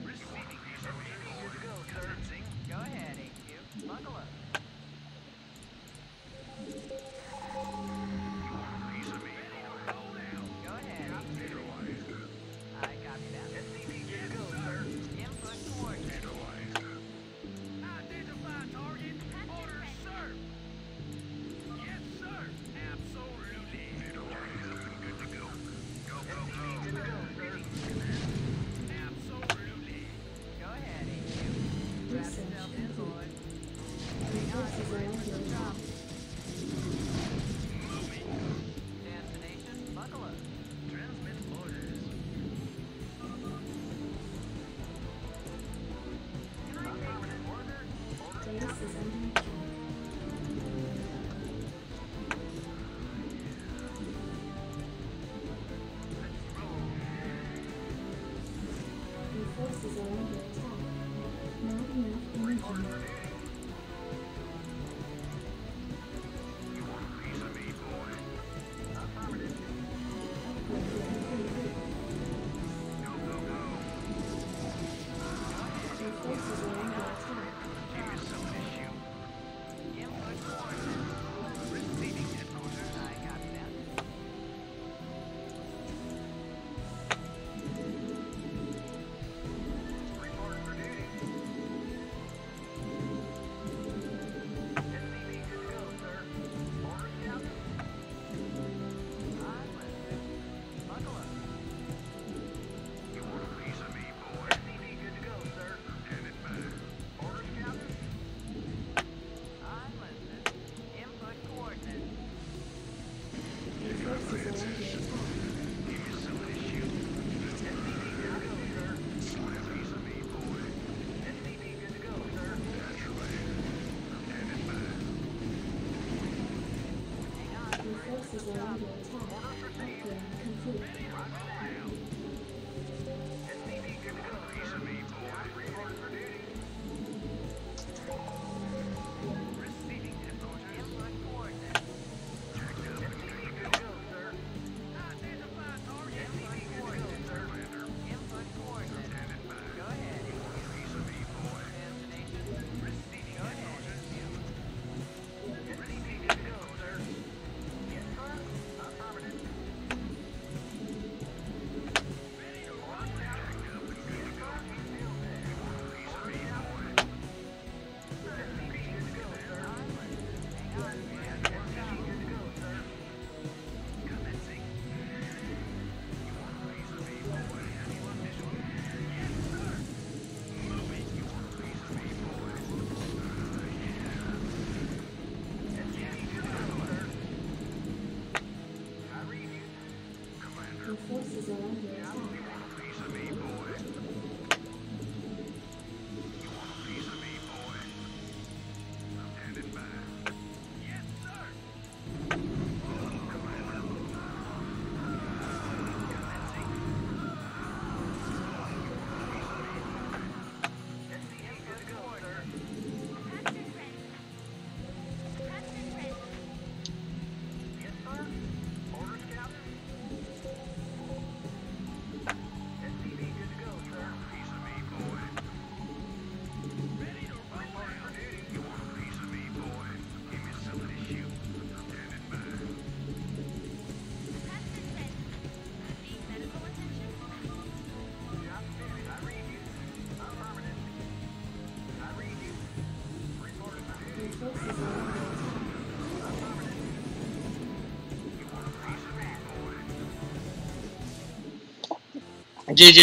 Receiving piece of me, boy. Good to go, sir. Commencing. Go ahead, HQ. Buckle up. Piece of me, boy. Roll out. Go ahead, HQ. Neutralized. I copy that. SCV good to go, sir. Input coordinates. Neutralized. Identify target. Orders, sir. Yes, sir. Absolutely. Neutralized and good to go. Go, go, SCV go. good to go, sir. Absolutely. Go ahead, HQ. Strap Research yourself in, complete. boys. Your forces are under attack. Moving. Destination. Buckle up. Transmit orders. Affirmative. Order. Base is under attack. Your forces are under attack. Not enough energy. You want a piece of me, boy? Affirmative. Upgrade complete. Go, go, go. Your forces are under attack. Give me some of this shoot. Input coordinates. Receiving headquarters. I copy that. Reporting for duty. SCV good to go, sir. Orders, Captain. I'm listening. Buckle up. You want a piece of me, boy? SCV good to go, sir. Hand it back. Orders, Captain. I'm listening. Input coordinates. Your forces are under attack. Give me some of this shoot. SCV good to go, sir. Want a piece of me, boy? SCV good to go, sir. Naturally. Hand it back. Hang on. Your forces are under attack. Upgrade complete. SCV good to go, Piece of me, boy. reporting for duty. Receiving headquarters. Input coordinates. Jacked up and GG!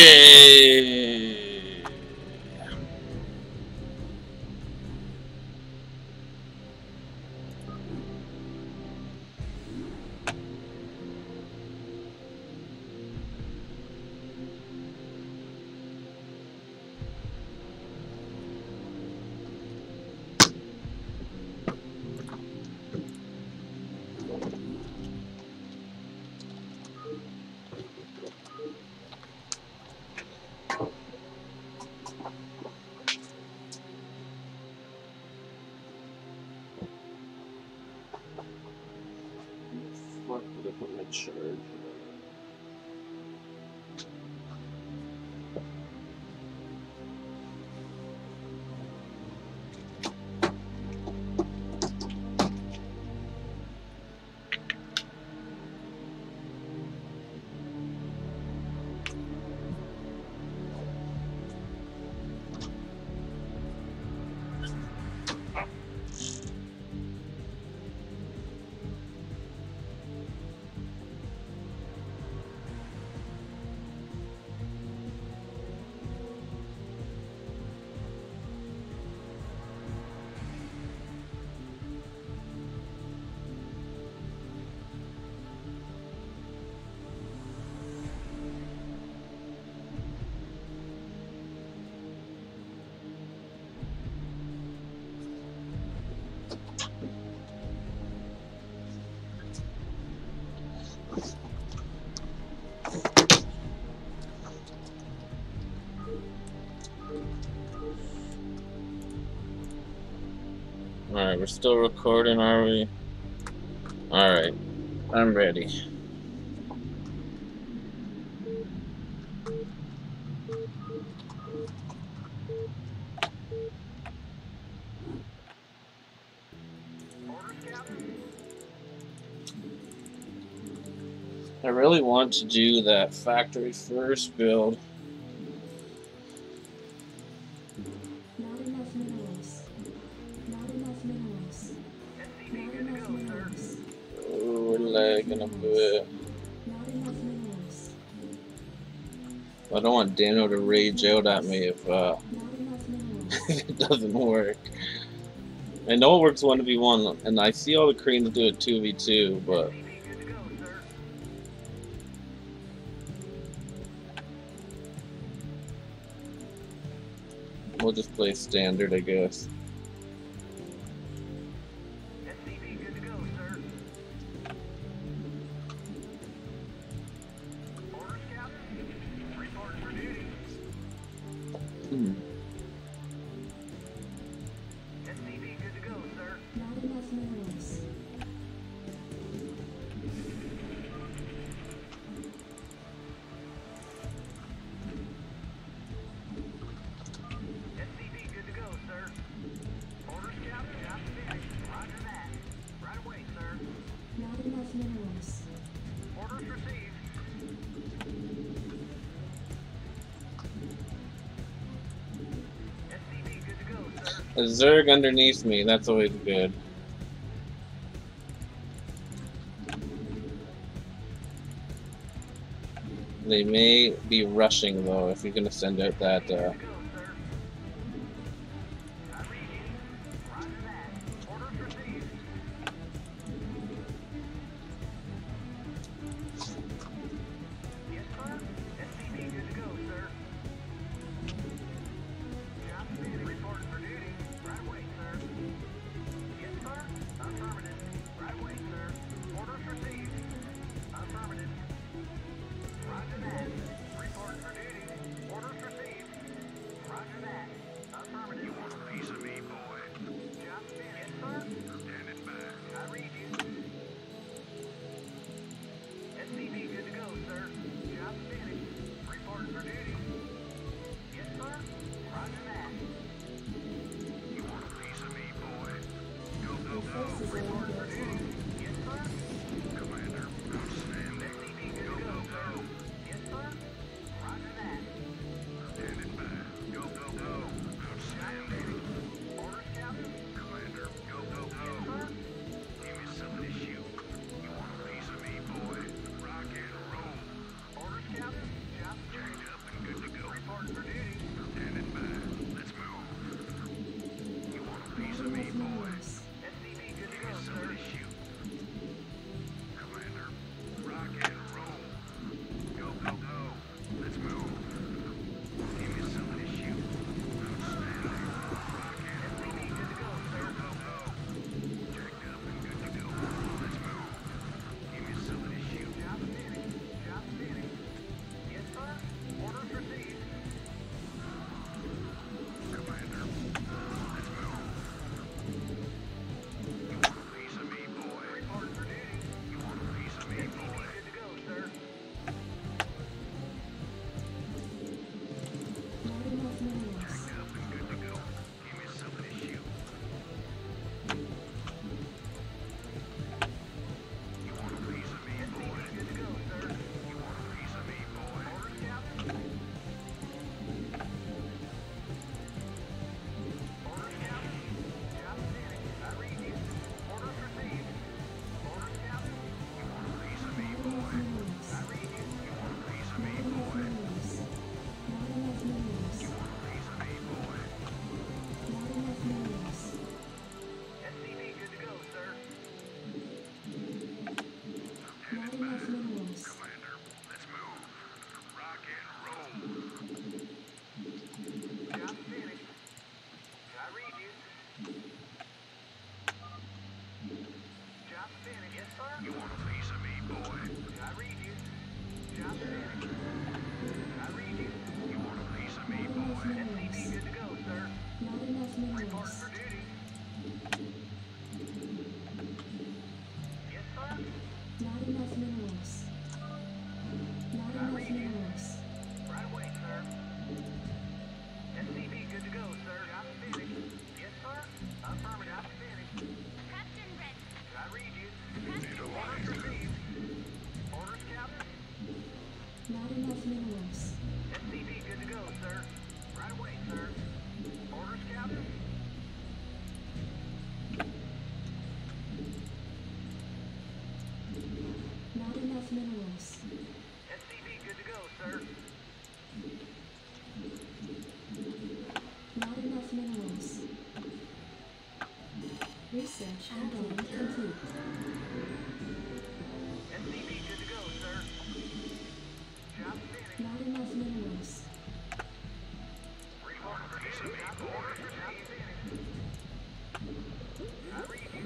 Fuck, did I put my charge? Alright, we're still recording, are we? Alright, I'm ready. I really want to do that factory first build. Not enough minerals. Not enough minerals. Not enough minerals. Oh, we're lagging a bit. Not enough minerals. I don't want Dano to rage out at me if Not enough minerals. it doesn't work. I know it works 1v1, and I see all the Koreans do it 2v2, but we'll just play standard, I guess. SCV good to go, sir. Orders, Captain. Reporting for duty. SCV good to go, sir. Not enough minerals. SCV good to go, sir. Orders, Captain. Got finished. Roger that. Right away, sir. Not enough minerals. Orders received. SCV good to go, sir. A Zerg underneath me, that's always good. They may be rushing though, if you're gonna send out that, Good to go, sir. I read you. Roger that. Orders received. Yes, sir. SCV good to go, sir. Job finished. Reporting for duty. Right away, sir. Yes, sir. Affirmative. Right away, sir. Orders received. Affirmative. Roger that. Reporting for duty. Orders received. I read you. Job finished. I read you. You want a piece of me, Not enough boy? minerals. SCV good to go, sir. Not enough Report minerals. for duty. Yes, sir. Not enough minerals. Not enough minerals. Right away, sir. SCV good to go, sir. Job finished. Yes, sir. Affirmative. Job finished. Captain ready. I read you. Need a Orders light. received. Orders, Captain. Not enough minerals. SCV good to go, sir. Right away, sir. Orders, Captain. Not enough minerals. SCV good to go, sir. Not enough minerals. Research add-on complete. SCV good to go, sir. Job finished. Not enough minerals. Report for duty. Orders received. Finished. I read you.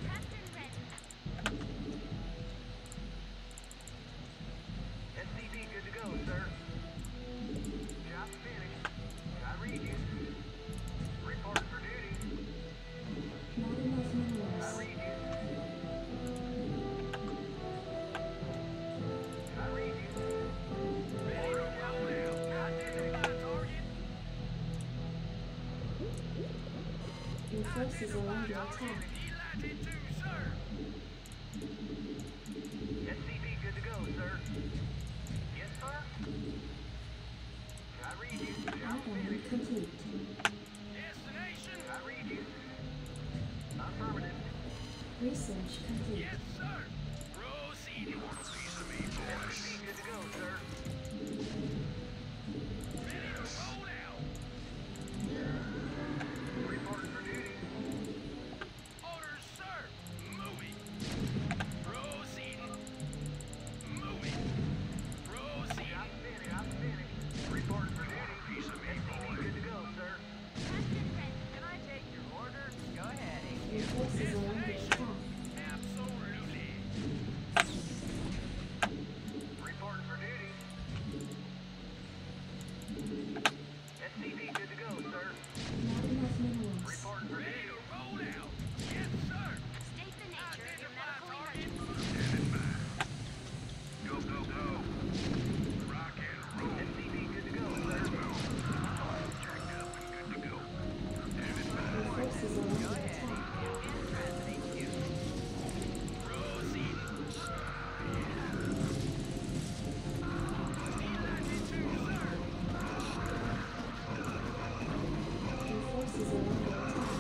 Captain ready. SCV good to go, sir. Job finished. I read you. Report for duty. Not enough I minerals. read you. I read you. Ready to roll out. Identify target. Your forces are under attack. Delighted to, sir. SCV good to go, sir. Yes, sir. I read you. Job Add-on finished. complete. Destination. I read you. Affirmative. Research complete. Yes, sir. Proceed. You want a piece of me, boy? SCV good to go, sir. Ready to roll out. Report for duty. Orders, sir. Moving. Proceeding. Moving. Proceeding. Job finished. Job finished. Report for duty. Piece of me, SCV boy. good to go, sir. Captain ready. Can I take your order? Go ahead, Your forces are under attack. Absolutely. Report for duty. SCV good to go, sir. Not enough minerals. Report for Ready duty. to roll out. Yes, sir. State the nature of your medical target. emergency. Standing by. Go, go, go. Rock and roll. SCV good to go, sir. Jacked up and good to go. Standing by. Your forces are Go under ahead. attack. In transit HQ. Proceeding. Delighted to, sir. Your forces are under attack.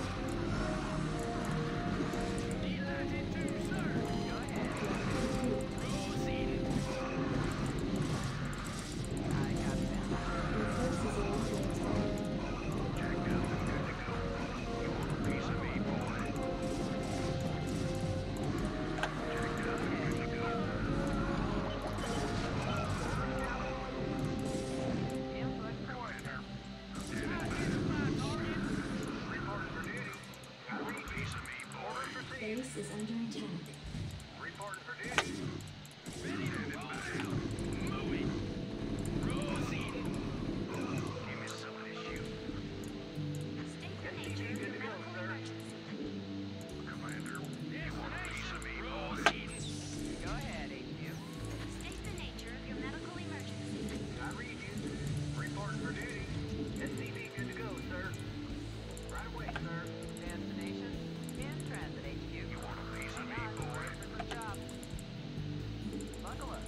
Delighted to, sir. Go ahead. Complete. Proceeding. I got that. Your forces are under attack. Jacked up and good to go. You want a piece of me, boy? Jacked up and good to go. Input coordinates. Identify target. Report for duty. I read you. Piece of me, boy. Orders received. Base is under attack. Report for duty. Ready to roll out. Moving. Proceeding. Give me some of this shoot. State the nature of your medical emergency. Commander, you want a piece of me, proceeding. Go ahead, HQ. State the nature of your medical emergency. I read you. Report for duty. SCV good to go, sir. Right away, sir. Destination. In transit HQ. You want a piece of Hang me, on, boy? we're for the job. Buckle up.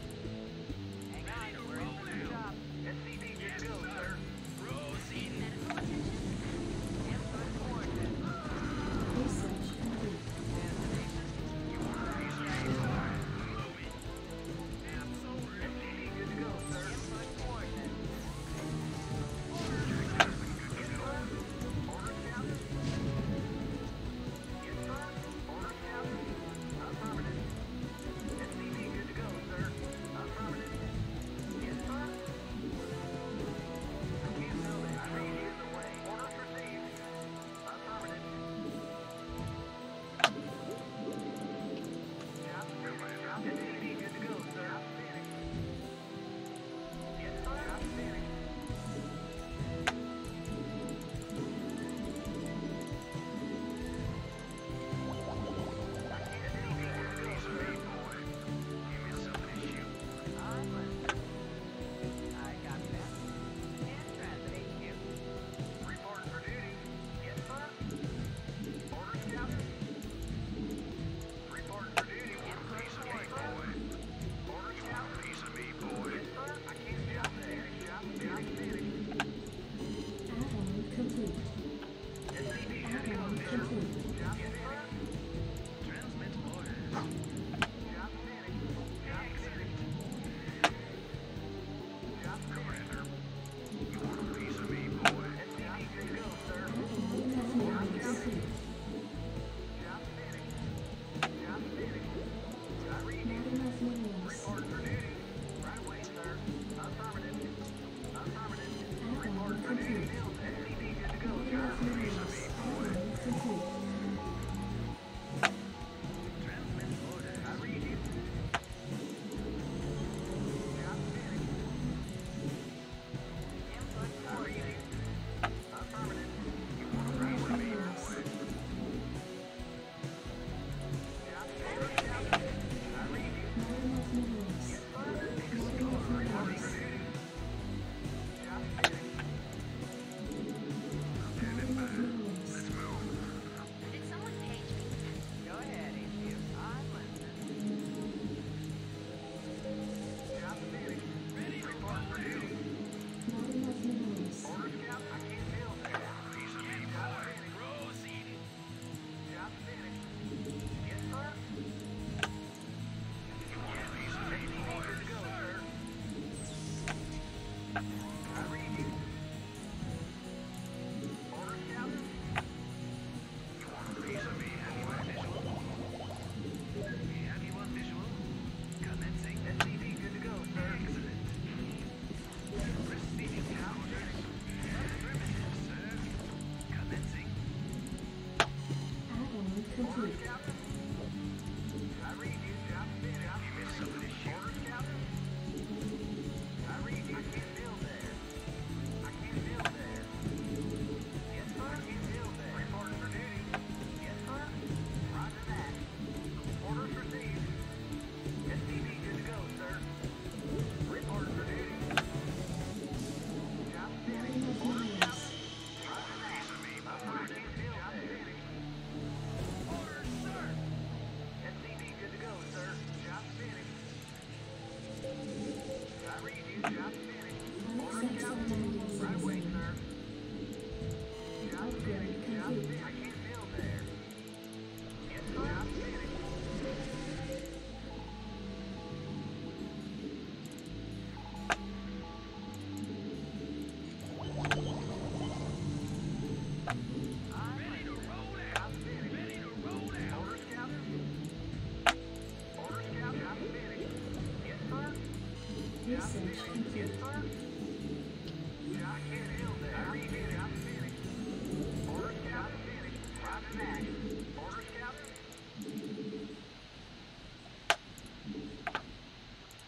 complete. I can't build that. I read it. I'm finished. Order scout finished. Roger that. Order scout.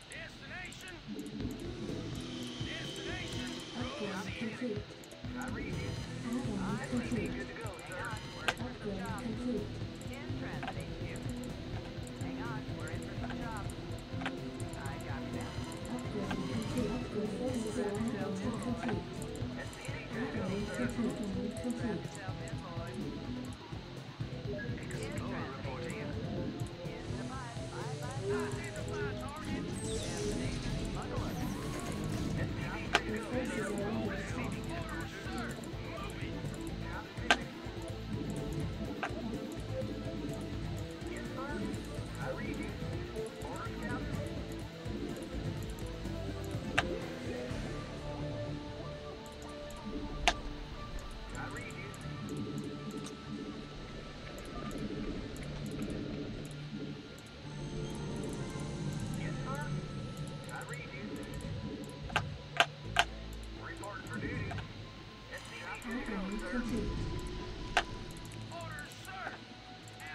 Destination. Destination. Upgrade complete. I read it. Add-on complete. Good to go, sir. Upgrade complete. In transit HQ. Hang on, we're in for some jobs. I got that. Upgrade complete. Upgrade forces are under attack complete. Upgrade complete. Complete. Yourself in, boys. In transit HQ. In the pipe. Identify target. Destination. Bundle up. Your forces are under attack. Orders, sir. Moving. Yes, sir. I read you. Order scout. I read you. Yes, sir. I read you. Reporting for duty. SCV good to go, Add-on sir. complete. Orders, sir.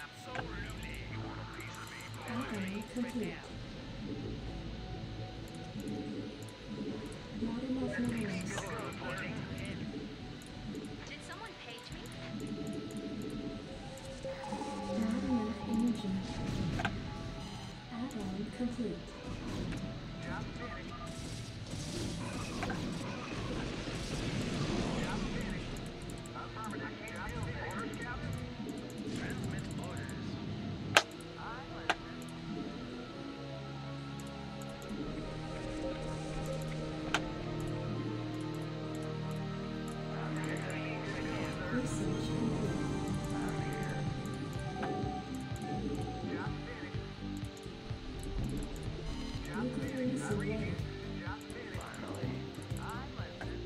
Absolutely. You want a piece of me, boy? Add-on complete. Not enough minerals. Did someone page me? Not enough energy. Add-on complete. Job finished. Job finished. Affirmative. I can't build that. Order scout. Transmit orders. I'm listening. Research complete. Job finished. Job Nuclear finished. I missile read ready. you. Job finished. I'm listening.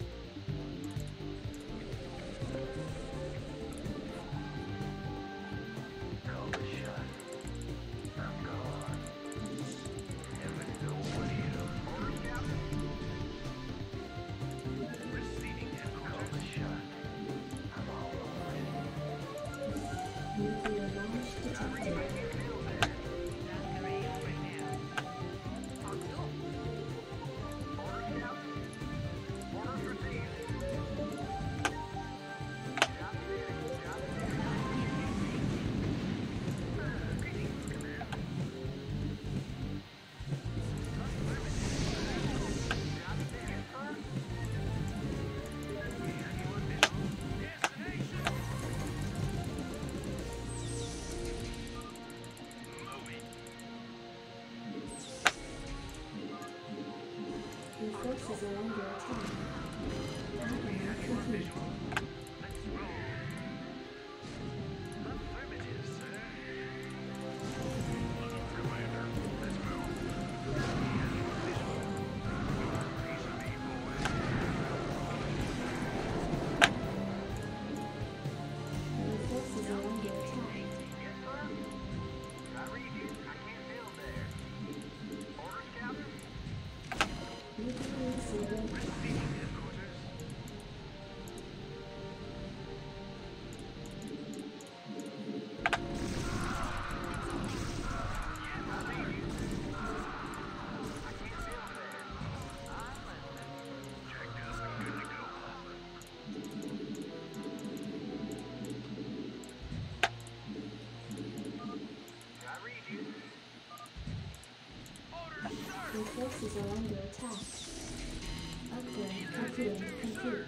Call the shot. I'm gone. Never know what hit 'em. Order scout. Receiving Call the shot. I'm all right. Nuclear launch detected. Build that. Masquerade over now. Order scout. Orders received. Job finished. Job finished. Greetings, Command. Job finished, sir. destination. Moving. Your forces are under attack. Add-on complete. Let's roll. Affirmative, sir. Commander, let's move. Piece of me, boy. Your forces are under attack. Yes, sir. I read you. I can't build there. Order scout. Nuclear missile ready. Receiving headquarters. I can't build there. I'm listening. Checked up and good to go. I read you. Orders, sir. Your forces are under attack. Upgrade complete. Complete.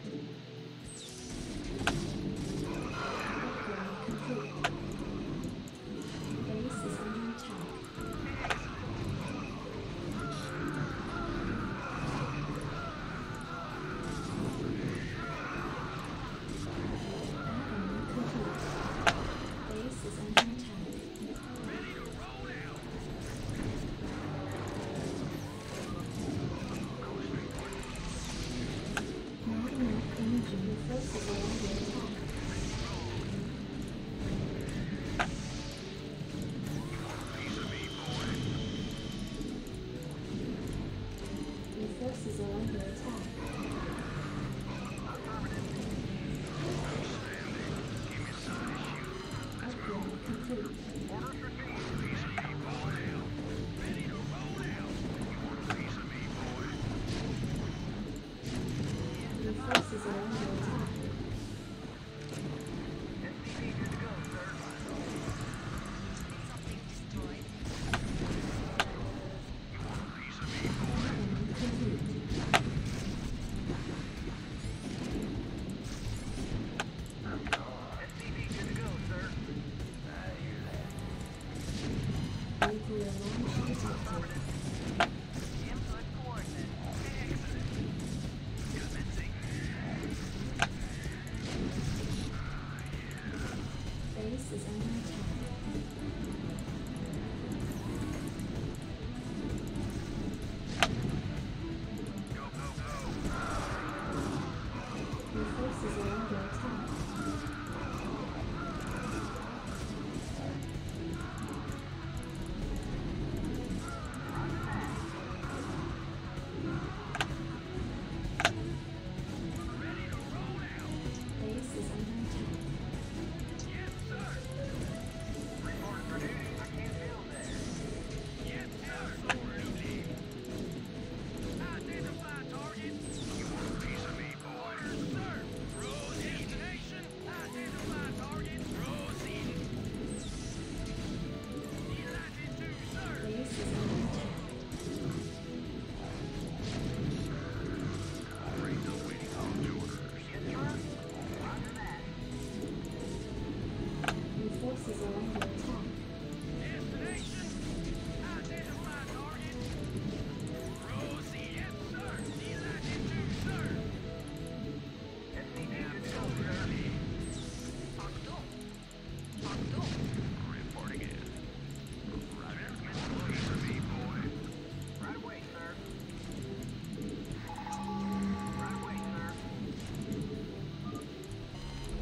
Upgrade complete. Base is under attack. Add-on complete. Base is under attack. Ready to roll out. Not enough energy. forces are under attack. SCV good to go, sir. Something destroyed. Enemy complete. SCV good to go, sir. Nuclear launch detected. Input coordinates. Commencing. Base is under attack. Go, go, go. Your forces are under attack. Ready to roll out. Base is under attack. Yes, sir. Report for duty. I can't feel that. Yes, sir. Absolutely. Identify target. You want a piece of me, boy? Orders, sir. Destination. Identify target. Proceed. Delighted to, sir. Base is under attack. Raise the waiting on orders. Yes, sir. Roger that. Your forces are under attack. Destination. Identify target. Proceed. Yes, sir. Delighted to, sir. SCV good to go, sir. Achtung. Achtung. Reporting in. Transmit a piece of me, boy. Right away, sir. Right away, sir.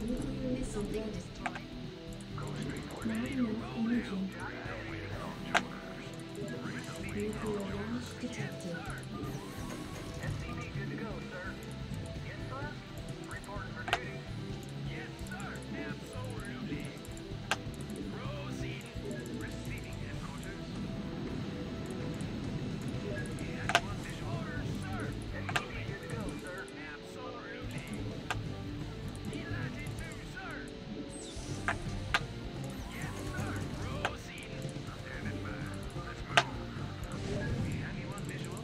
Nuclear missile Something ready. destroyed. Go straight for Not ready to enough roll energy. out. Waiting on orders. Nuclear launch detected. SCV good to go, sir. Yes, sir. Report for duty. Yes, sir. Absolutely. Proceed. Receiving headquarters. Actual visual orders, sir. SCV good to go, sir. Absolutely. Delighted to, sir. Yes, sir. Proceed. Standing by. Let's move. Anyone visual?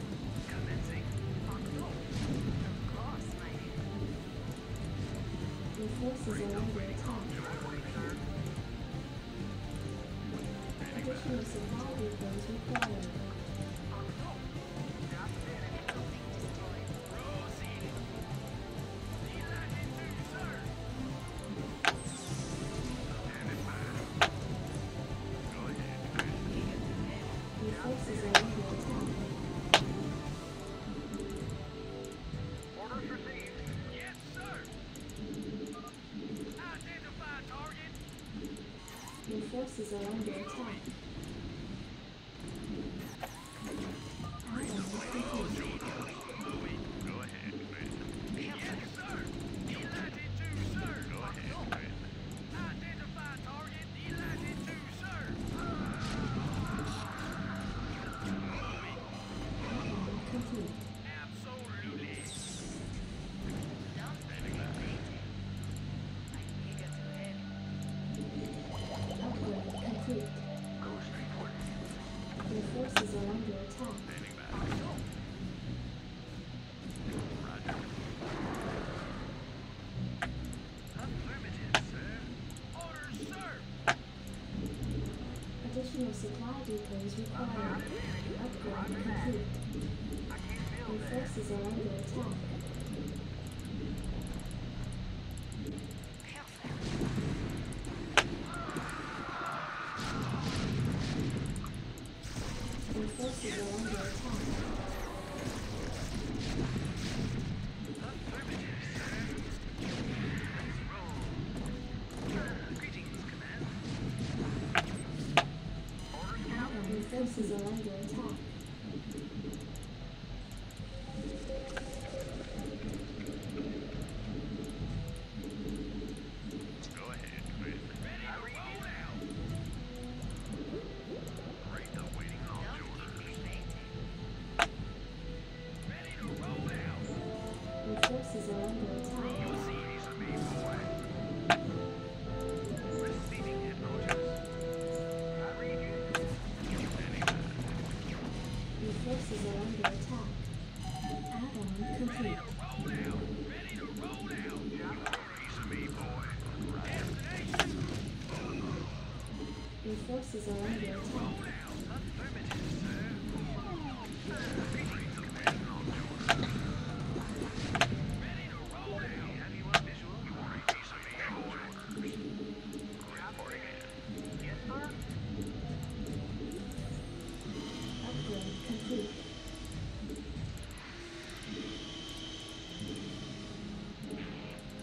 Commencing. Achtung. Of course, lady. Your forces are under attack. Right away, sir. Additional supply depots required. Achtung. Just a minute. Something destroyed. Proceed. Delighted to, sir. Standing by. Go ahead. Eager to help. Your forces are under attack. Orders received. Yes, sir. Identify target. Your forces are under attack. Item complete. Go ahead, Commander. Yes, sir. Delighted to, sir. Go ahead, Commander. Identify target. Delighted to, sir. Item complete. Absolutely. Don't be lady. I'm eager to help. Upgrade complete. Go straight for it. Your forces are under attack. Standing by. Achtung. Roger. Affirmative, sir. Orders, sir. Additional supply depots required. Upgrade complete. I can't feel Your that. forces are under attack. Your forces are under attack. Affirmative, sir. Let's roll. Greetings, Command. Your forces are under attack. Go ahead, Commander. Ready to roll out. Right now, waiting on Don't orders. keep me waiting. Ready to roll out. Your forces are under attack. forces are under attack. Add-on complete. Ready to roll out. Piece of me, boy. Destination. Your forces are under attack. Affirmative, sir. Ready to roll out. Have you on visual? You want a piece of me? Reporting in. Yes, sir? Upgrade complete.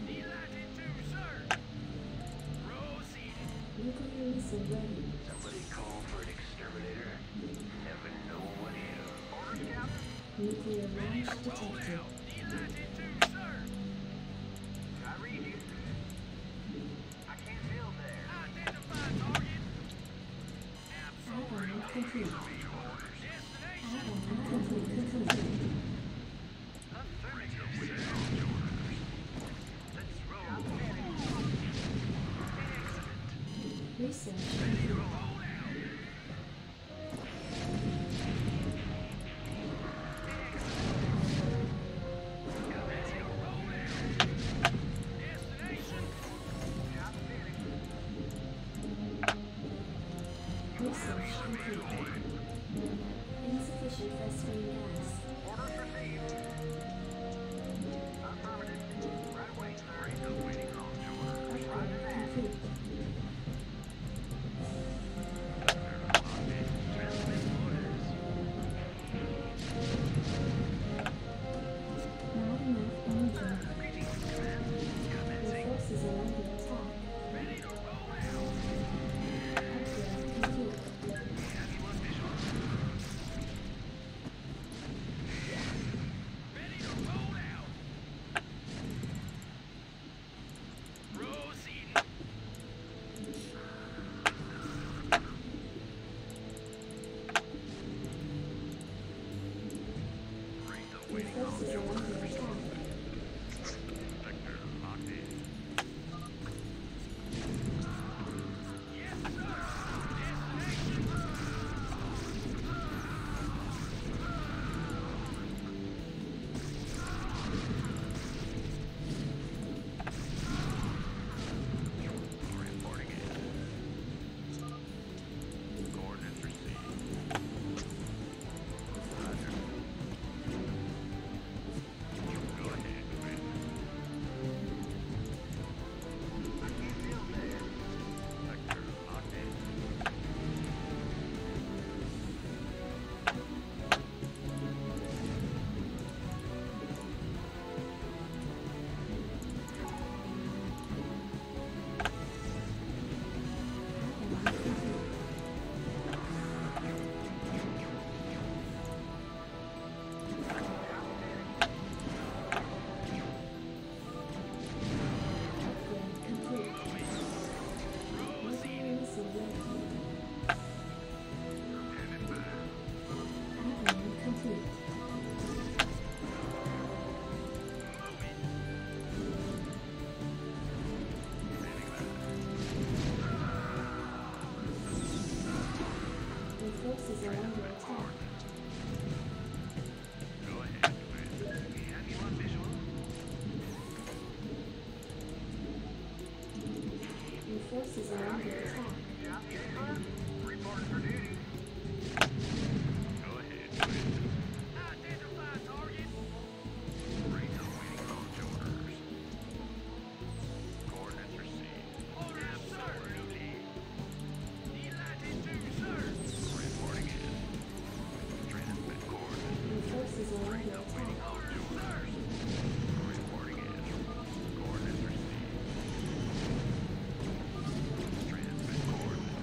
Delighted to, sir. Proceeding. Nuclear missile ready. Somebody call for an exterminator. Never know what hit 'em. Orders, Captain? Nuclear launch Roll detected. out. Delighted to, sir. I read you. I can't build there. Identify target. Add-on complete. Destination. Add-on complete. Affirmative, sir. Let's roll. Research complete. Roll out. Destination. Research complete. Insufficient phosphine gas. Orders received. Affirmative. Right away, sir. Waiting on orders. Roger Upgrade that. complete. Transmit orders. Not enough energy. Greetings, command. Your Commencing. forces are under attack. Ready to roll out. Upgrade complete. Have you on visual? Ready to roll out. Proceeding. Your forces are under attack. Vector locked in. Yes, sir. Destination. Reporting in. Coordinates received. Roger. Go ahead, Commander. I can't build there. Vector locked in. Add-on complete. Upgrade complete. Nuclear missile ready. Add-on complete. Your forces are under attack. Go ahead, Commander. Have you on visual? Your forces are under attack. Yes, sir. Reporting for duty. Go ahead, Commander. Identify target. Radar waiting on orders. Coordinates received. Orders, sir. Delighted to, sir. Reporting in. Transmit coordinates. Your forces are under attack. Orders, sir. Reporting in. Coordinates received. Transmit coordinates.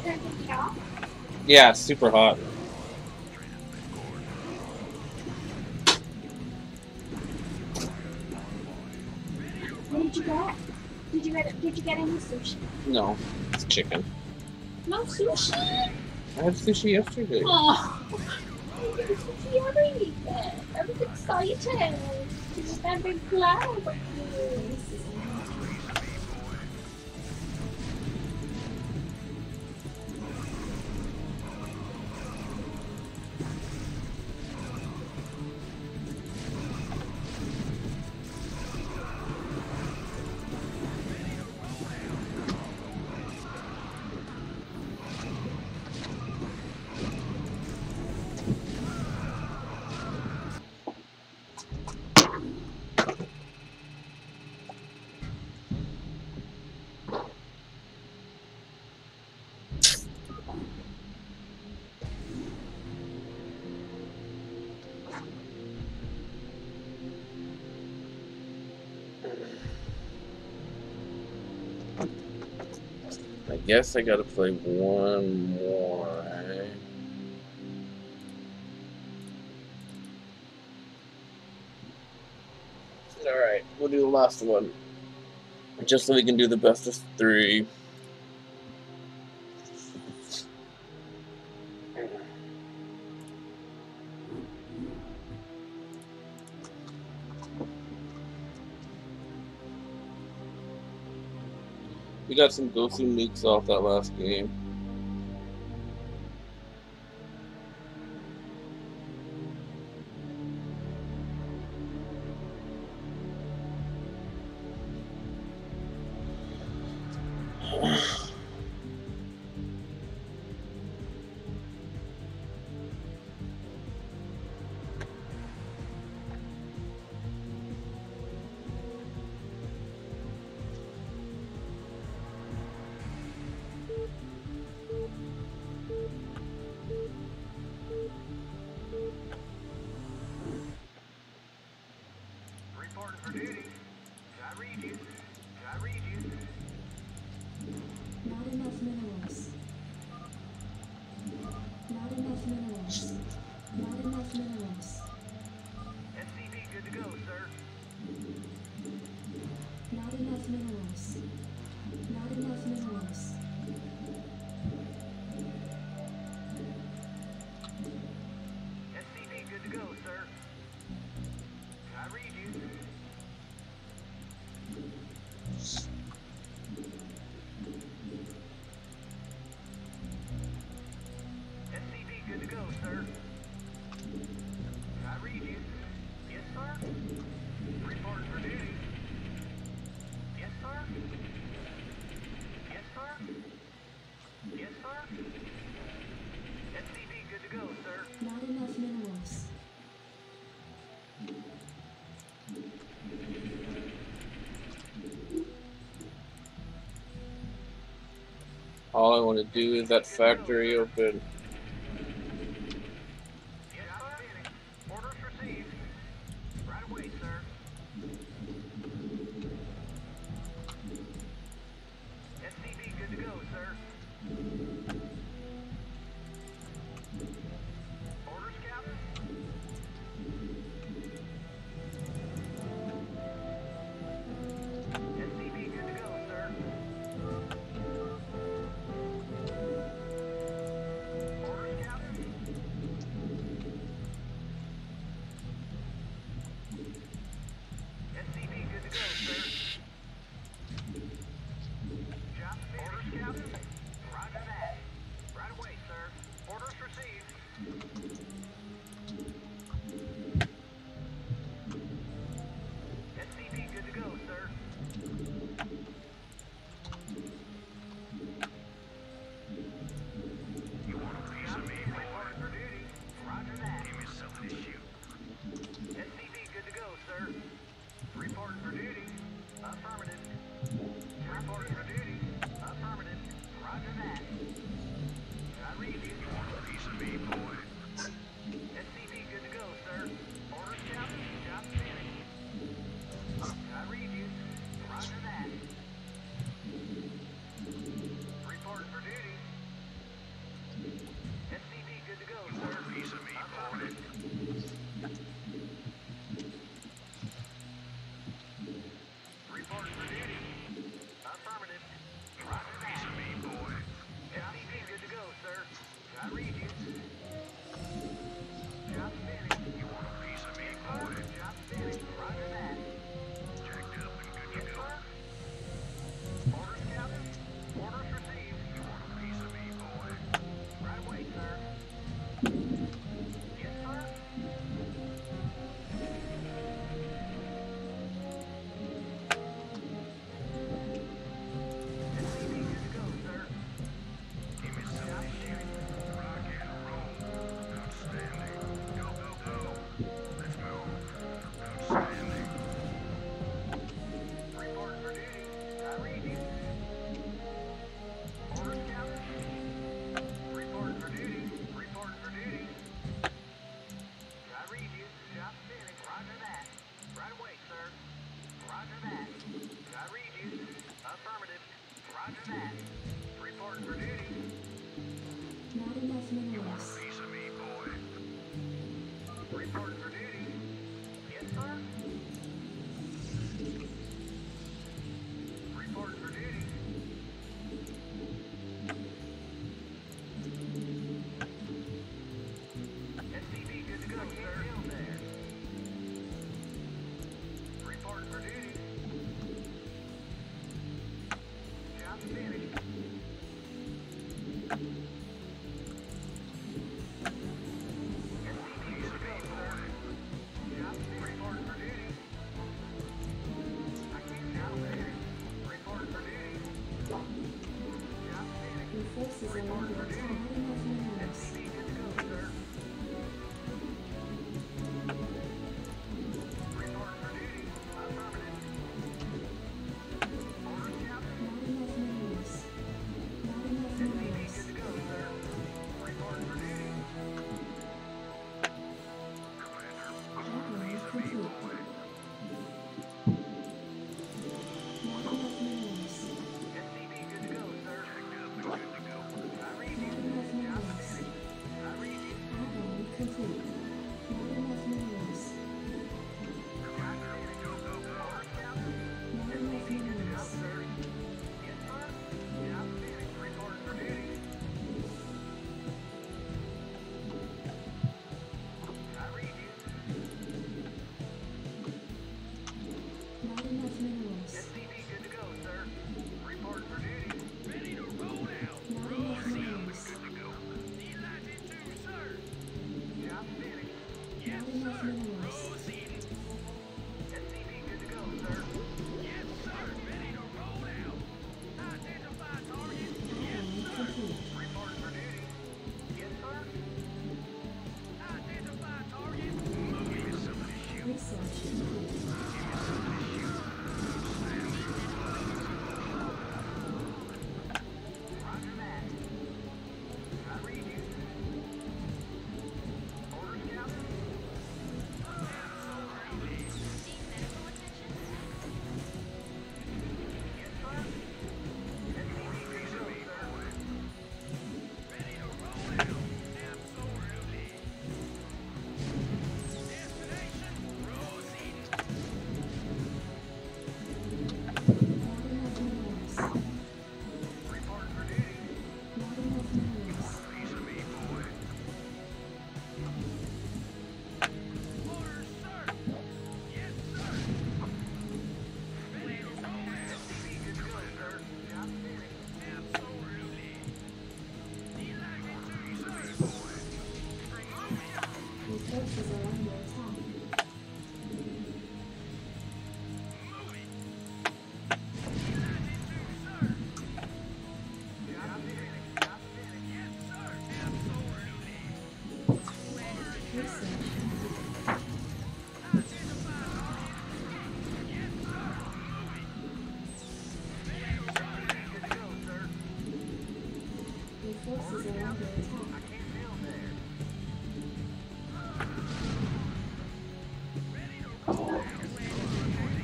turned it off? Yeah, it's super hot. What did you get? Did you get any sushi? No, it's chicken. No sushi? I had sushi yesterday. Oh, I didn't get sushi already. I was excited. I'm very glad of you. I guess I gotta play one more, eh? Alright, we'll do the last one. Just so we can do the best of 3. We got some Gosu nukes off that last game. Reporting for duty. I read you. I read you. Not enough minerals. Not enough minerals. Not enough minerals. SCV good to go, sir. Not enough minerals. Not enough minerals. SCV good to go, sir. I read you. SCV good to go, sir. I read you. Yes, sir. Reporting for duty. Yes, sir. Yes, sir. Yes, sir. SCV good to go, sir. Not enough minerals. All I want to do is that factory open. Yes, sir. Orders received. Right away, sir. SCV good to go, sir. Orders, Captain? SCV good to go, sir. Your forces are under attack. Not enough minerals. Not enough minerals. Upgrade complete. Not enough minerals. Not enough minerals. Upgrade complete. Not enough minerals. Not enough minerals. Not enough minerals. Ready to roll out. Not enough minerals. Delighted to, sir. Not enough minerals. Proceeding. Yes, sir. Ready to roll out. Identify target. Upgrade complete. Identify target. Research complete. Need medical attention? Ready to roll out. Absolutely. Destination. Proceeding. Not enough minerals. Not enough minerals. Orders, sir. Yes, sir. Ready to roll out. Absolutely. Delighted to, sir. Your forces are under attack. Moving. Delighted to, sir. Yes, sir. Absolutely. Research complete. Identify target. Yes, sir. Moving. Ready to roll out. Your forces are under attack. Ready to roll out.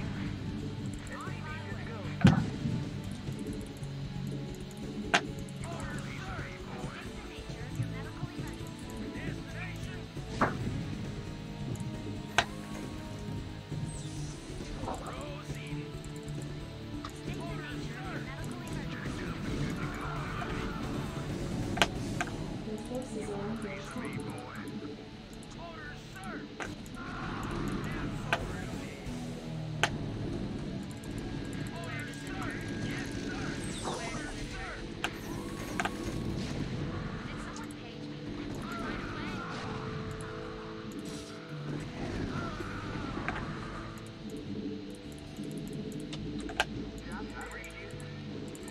What's the nature of your medical emergency? Destination. Proceeding. State the nature of your medical emergency. Your forces are under attack. Orders, sir. Absolutely. Orders, sir. Yes, sir. Orders, sir. Did someone page me? Right away.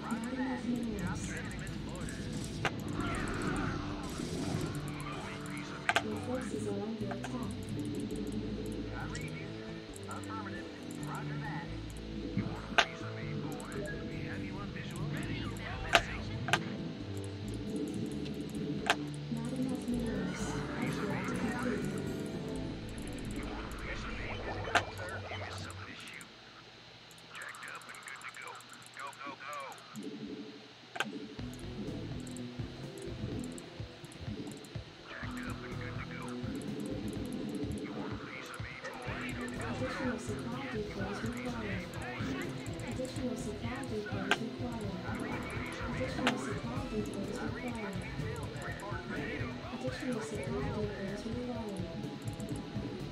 Not enough minerals. Your forces are under attack. Not enough minerals. Upgrade complete. Additional supply depots required. Additional supply depots required. Additional supply depots required. Additional supply depots required.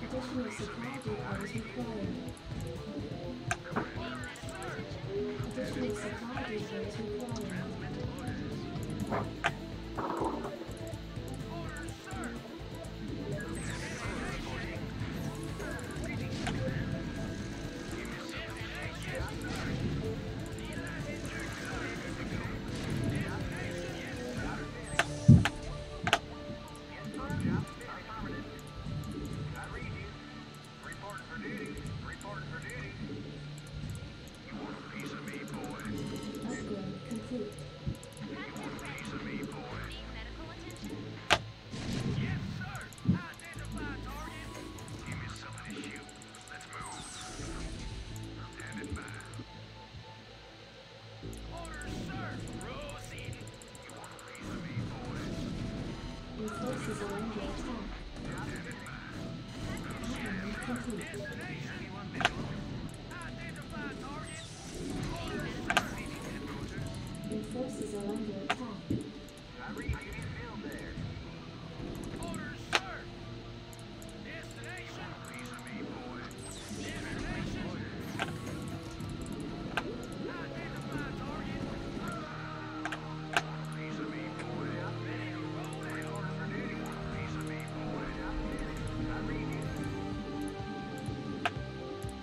Additional supply depots required. Additional supply depots required. forces are under attack. Outline complete. Identify target. Your forces are under attack. I read you in field there. Orders, sir. Destination. Piece of me, boy. Destination. Identify target. Piece of me, boy. Ready to roll out. Orders for duty. Piece of me, boy. I read you.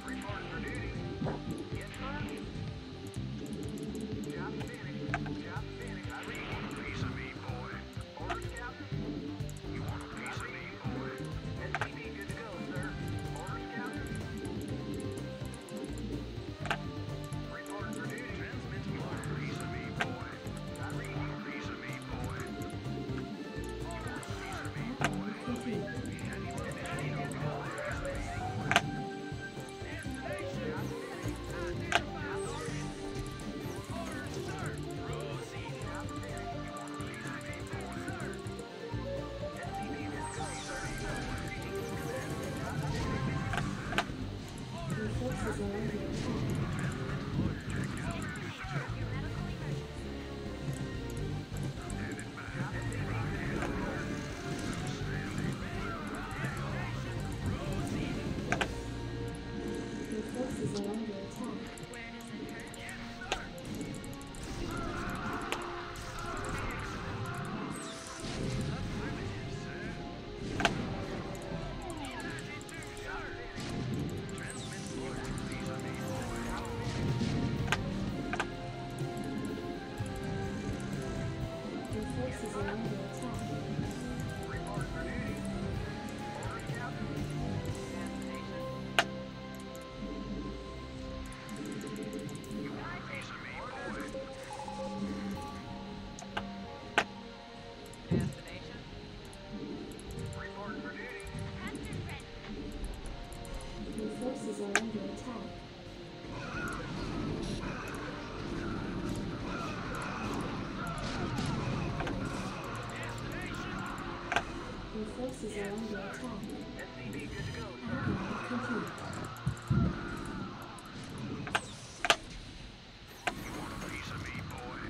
Report for duty. Yes, sir. Job finished. Job finished. I read you. Piece of me, boy. Orders, Captain. You want a piece of me, boy? SCV good to go, sir. Orders, Captain. Report for duty. Transmit you want a piece of me, boy. I read you. Piece of me, boy. Orders, piece of me, boy. Outline complete. Destination. Identify target. Orders, sir. Proceed. Job finished. Piece of me, boy. Sir. SCV good to go, sir. Your forces are under attack. Your forces are under attack. Your forces are under attack. Report for duty. Orders, Captain. Destination. Report for duty. Your forces are under attack. Your forces are under attack. SCV good to go, sir. Outline complete. Piece of me, boy.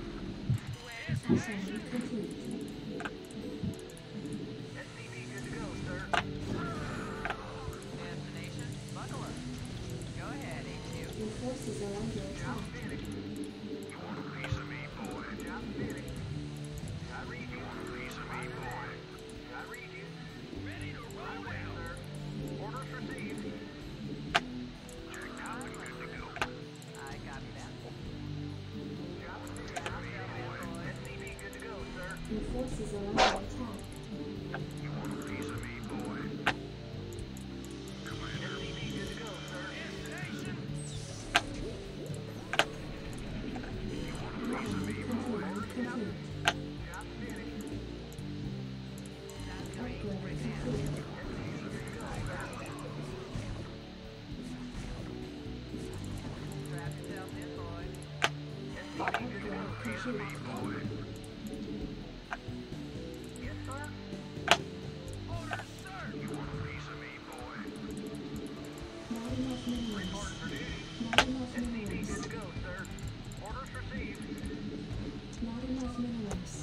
Outline complete. SCV good to go, sir. Destination. Buckle up. Go ahead, HQ. Your forces are under attack. Piece of me, boy. Job finished. I read you. Piece of me, boy. I read you. Ready to roll Right away, out. sir. Orders received. Checked out and good to go. I copy that. Job finished. SCV good to go, sir. Your forces are under attack. You want a piece of me, boy? Commander, SCV good to go, sir. destination. Outline complete. Job finished. Upgrade complete. Strap yourself in, boy. Upgrade complete. Boy, Yes, sir. orders, sir. You want a piece of me, boy? Not enough minerals. For duty. Not enough SCV minerals. good to go, sir. Orders received. Not enough minerals.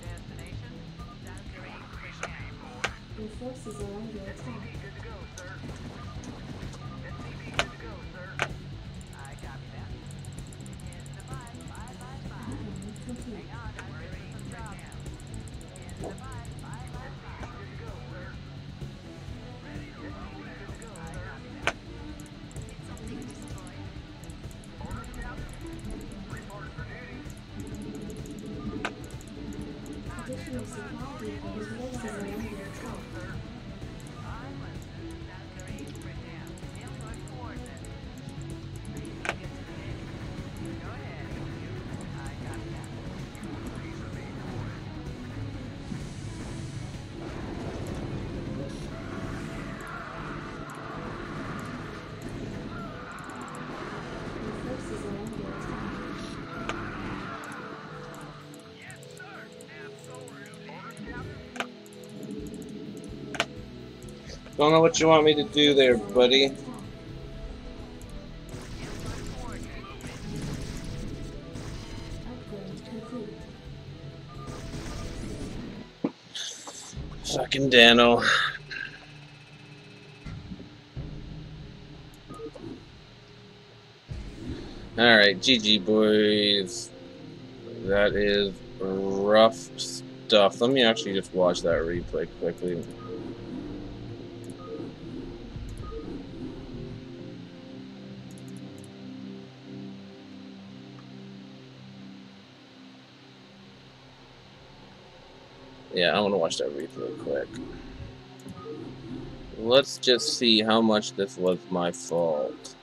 Destination. Valkyrie breakdown. Your forces are under SCV attack. good to go, sir. SCV good to go, sir. I copy that. Into the pipe. Bye, bye, bye. Outline complete. Hang on, we're in for some job now. Into the pipe. Bye, bye, bye. Good to go, sir. SCV good to go, I sir. copy that. Something destroyed. Orders, Captain. Report for duty. Additional supply depot. Your forces are under attack. Sir. Island. Valkyrie breakdown. Input coordinates. Get to the edge. Go ahead, HQ. I copy that. Your forces are under attack. Yes, sir. Don't know what you want me to do there, buddy. Attack. Upgrade complete. Fucking Dano. Alright, GG boys. That is rough stuff. Let me actually just watch that replay quickly. Yeah, I want to watch that replay quick. Let's just see how much this was my fault.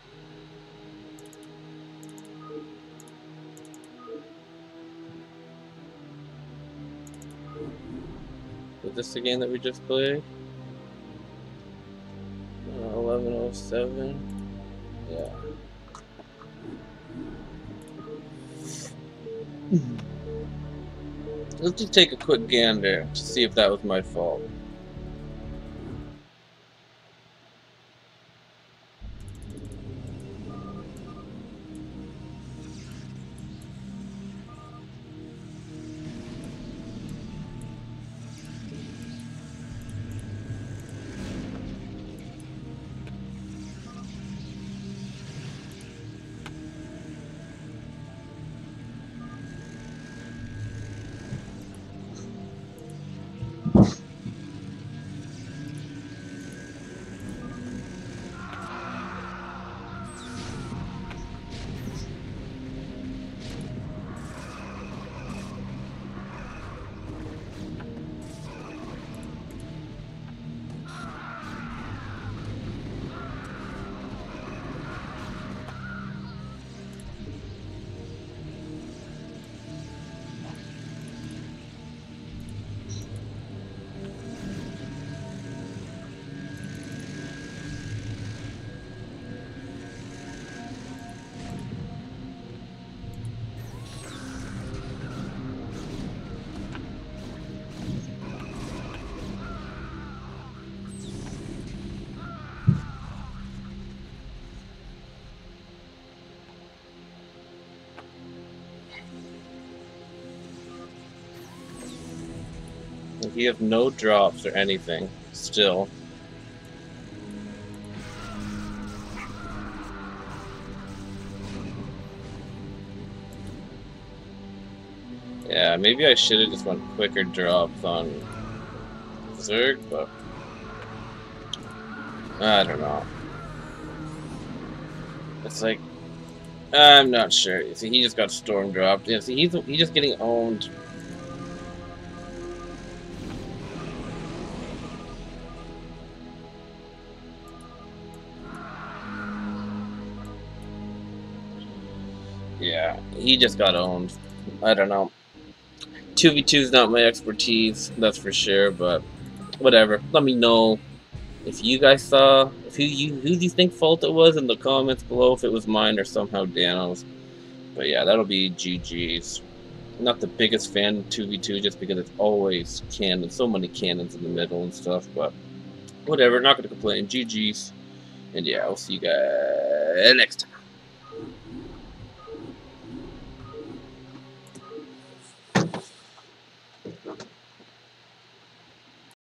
Is this the game that we just played? 1107? Yeah. Let's just take a quick gander to see if that was my fault. He has no drops or anything, still. Yeah, maybe I should have just went quicker drops on Zerg, but I don't know. It's like, I'm not sure. You see, he just got storm dropped. Yeah, see, he's just getting owned. Yeah, he just got owned. I don't know. 2v2 is not my expertise, that's for sure, but whatever. Let me know if you guys saw, who do you think fault it was in the comments below, if it was mine or somehow Dano's. But yeah, that'll be GG's. I'm not the biggest fan of 2v2 just because it's always cannons, so many cannons in the middle and stuff, but whatever, not gonna complain. GG's. And yeah, I'll see you guys next time.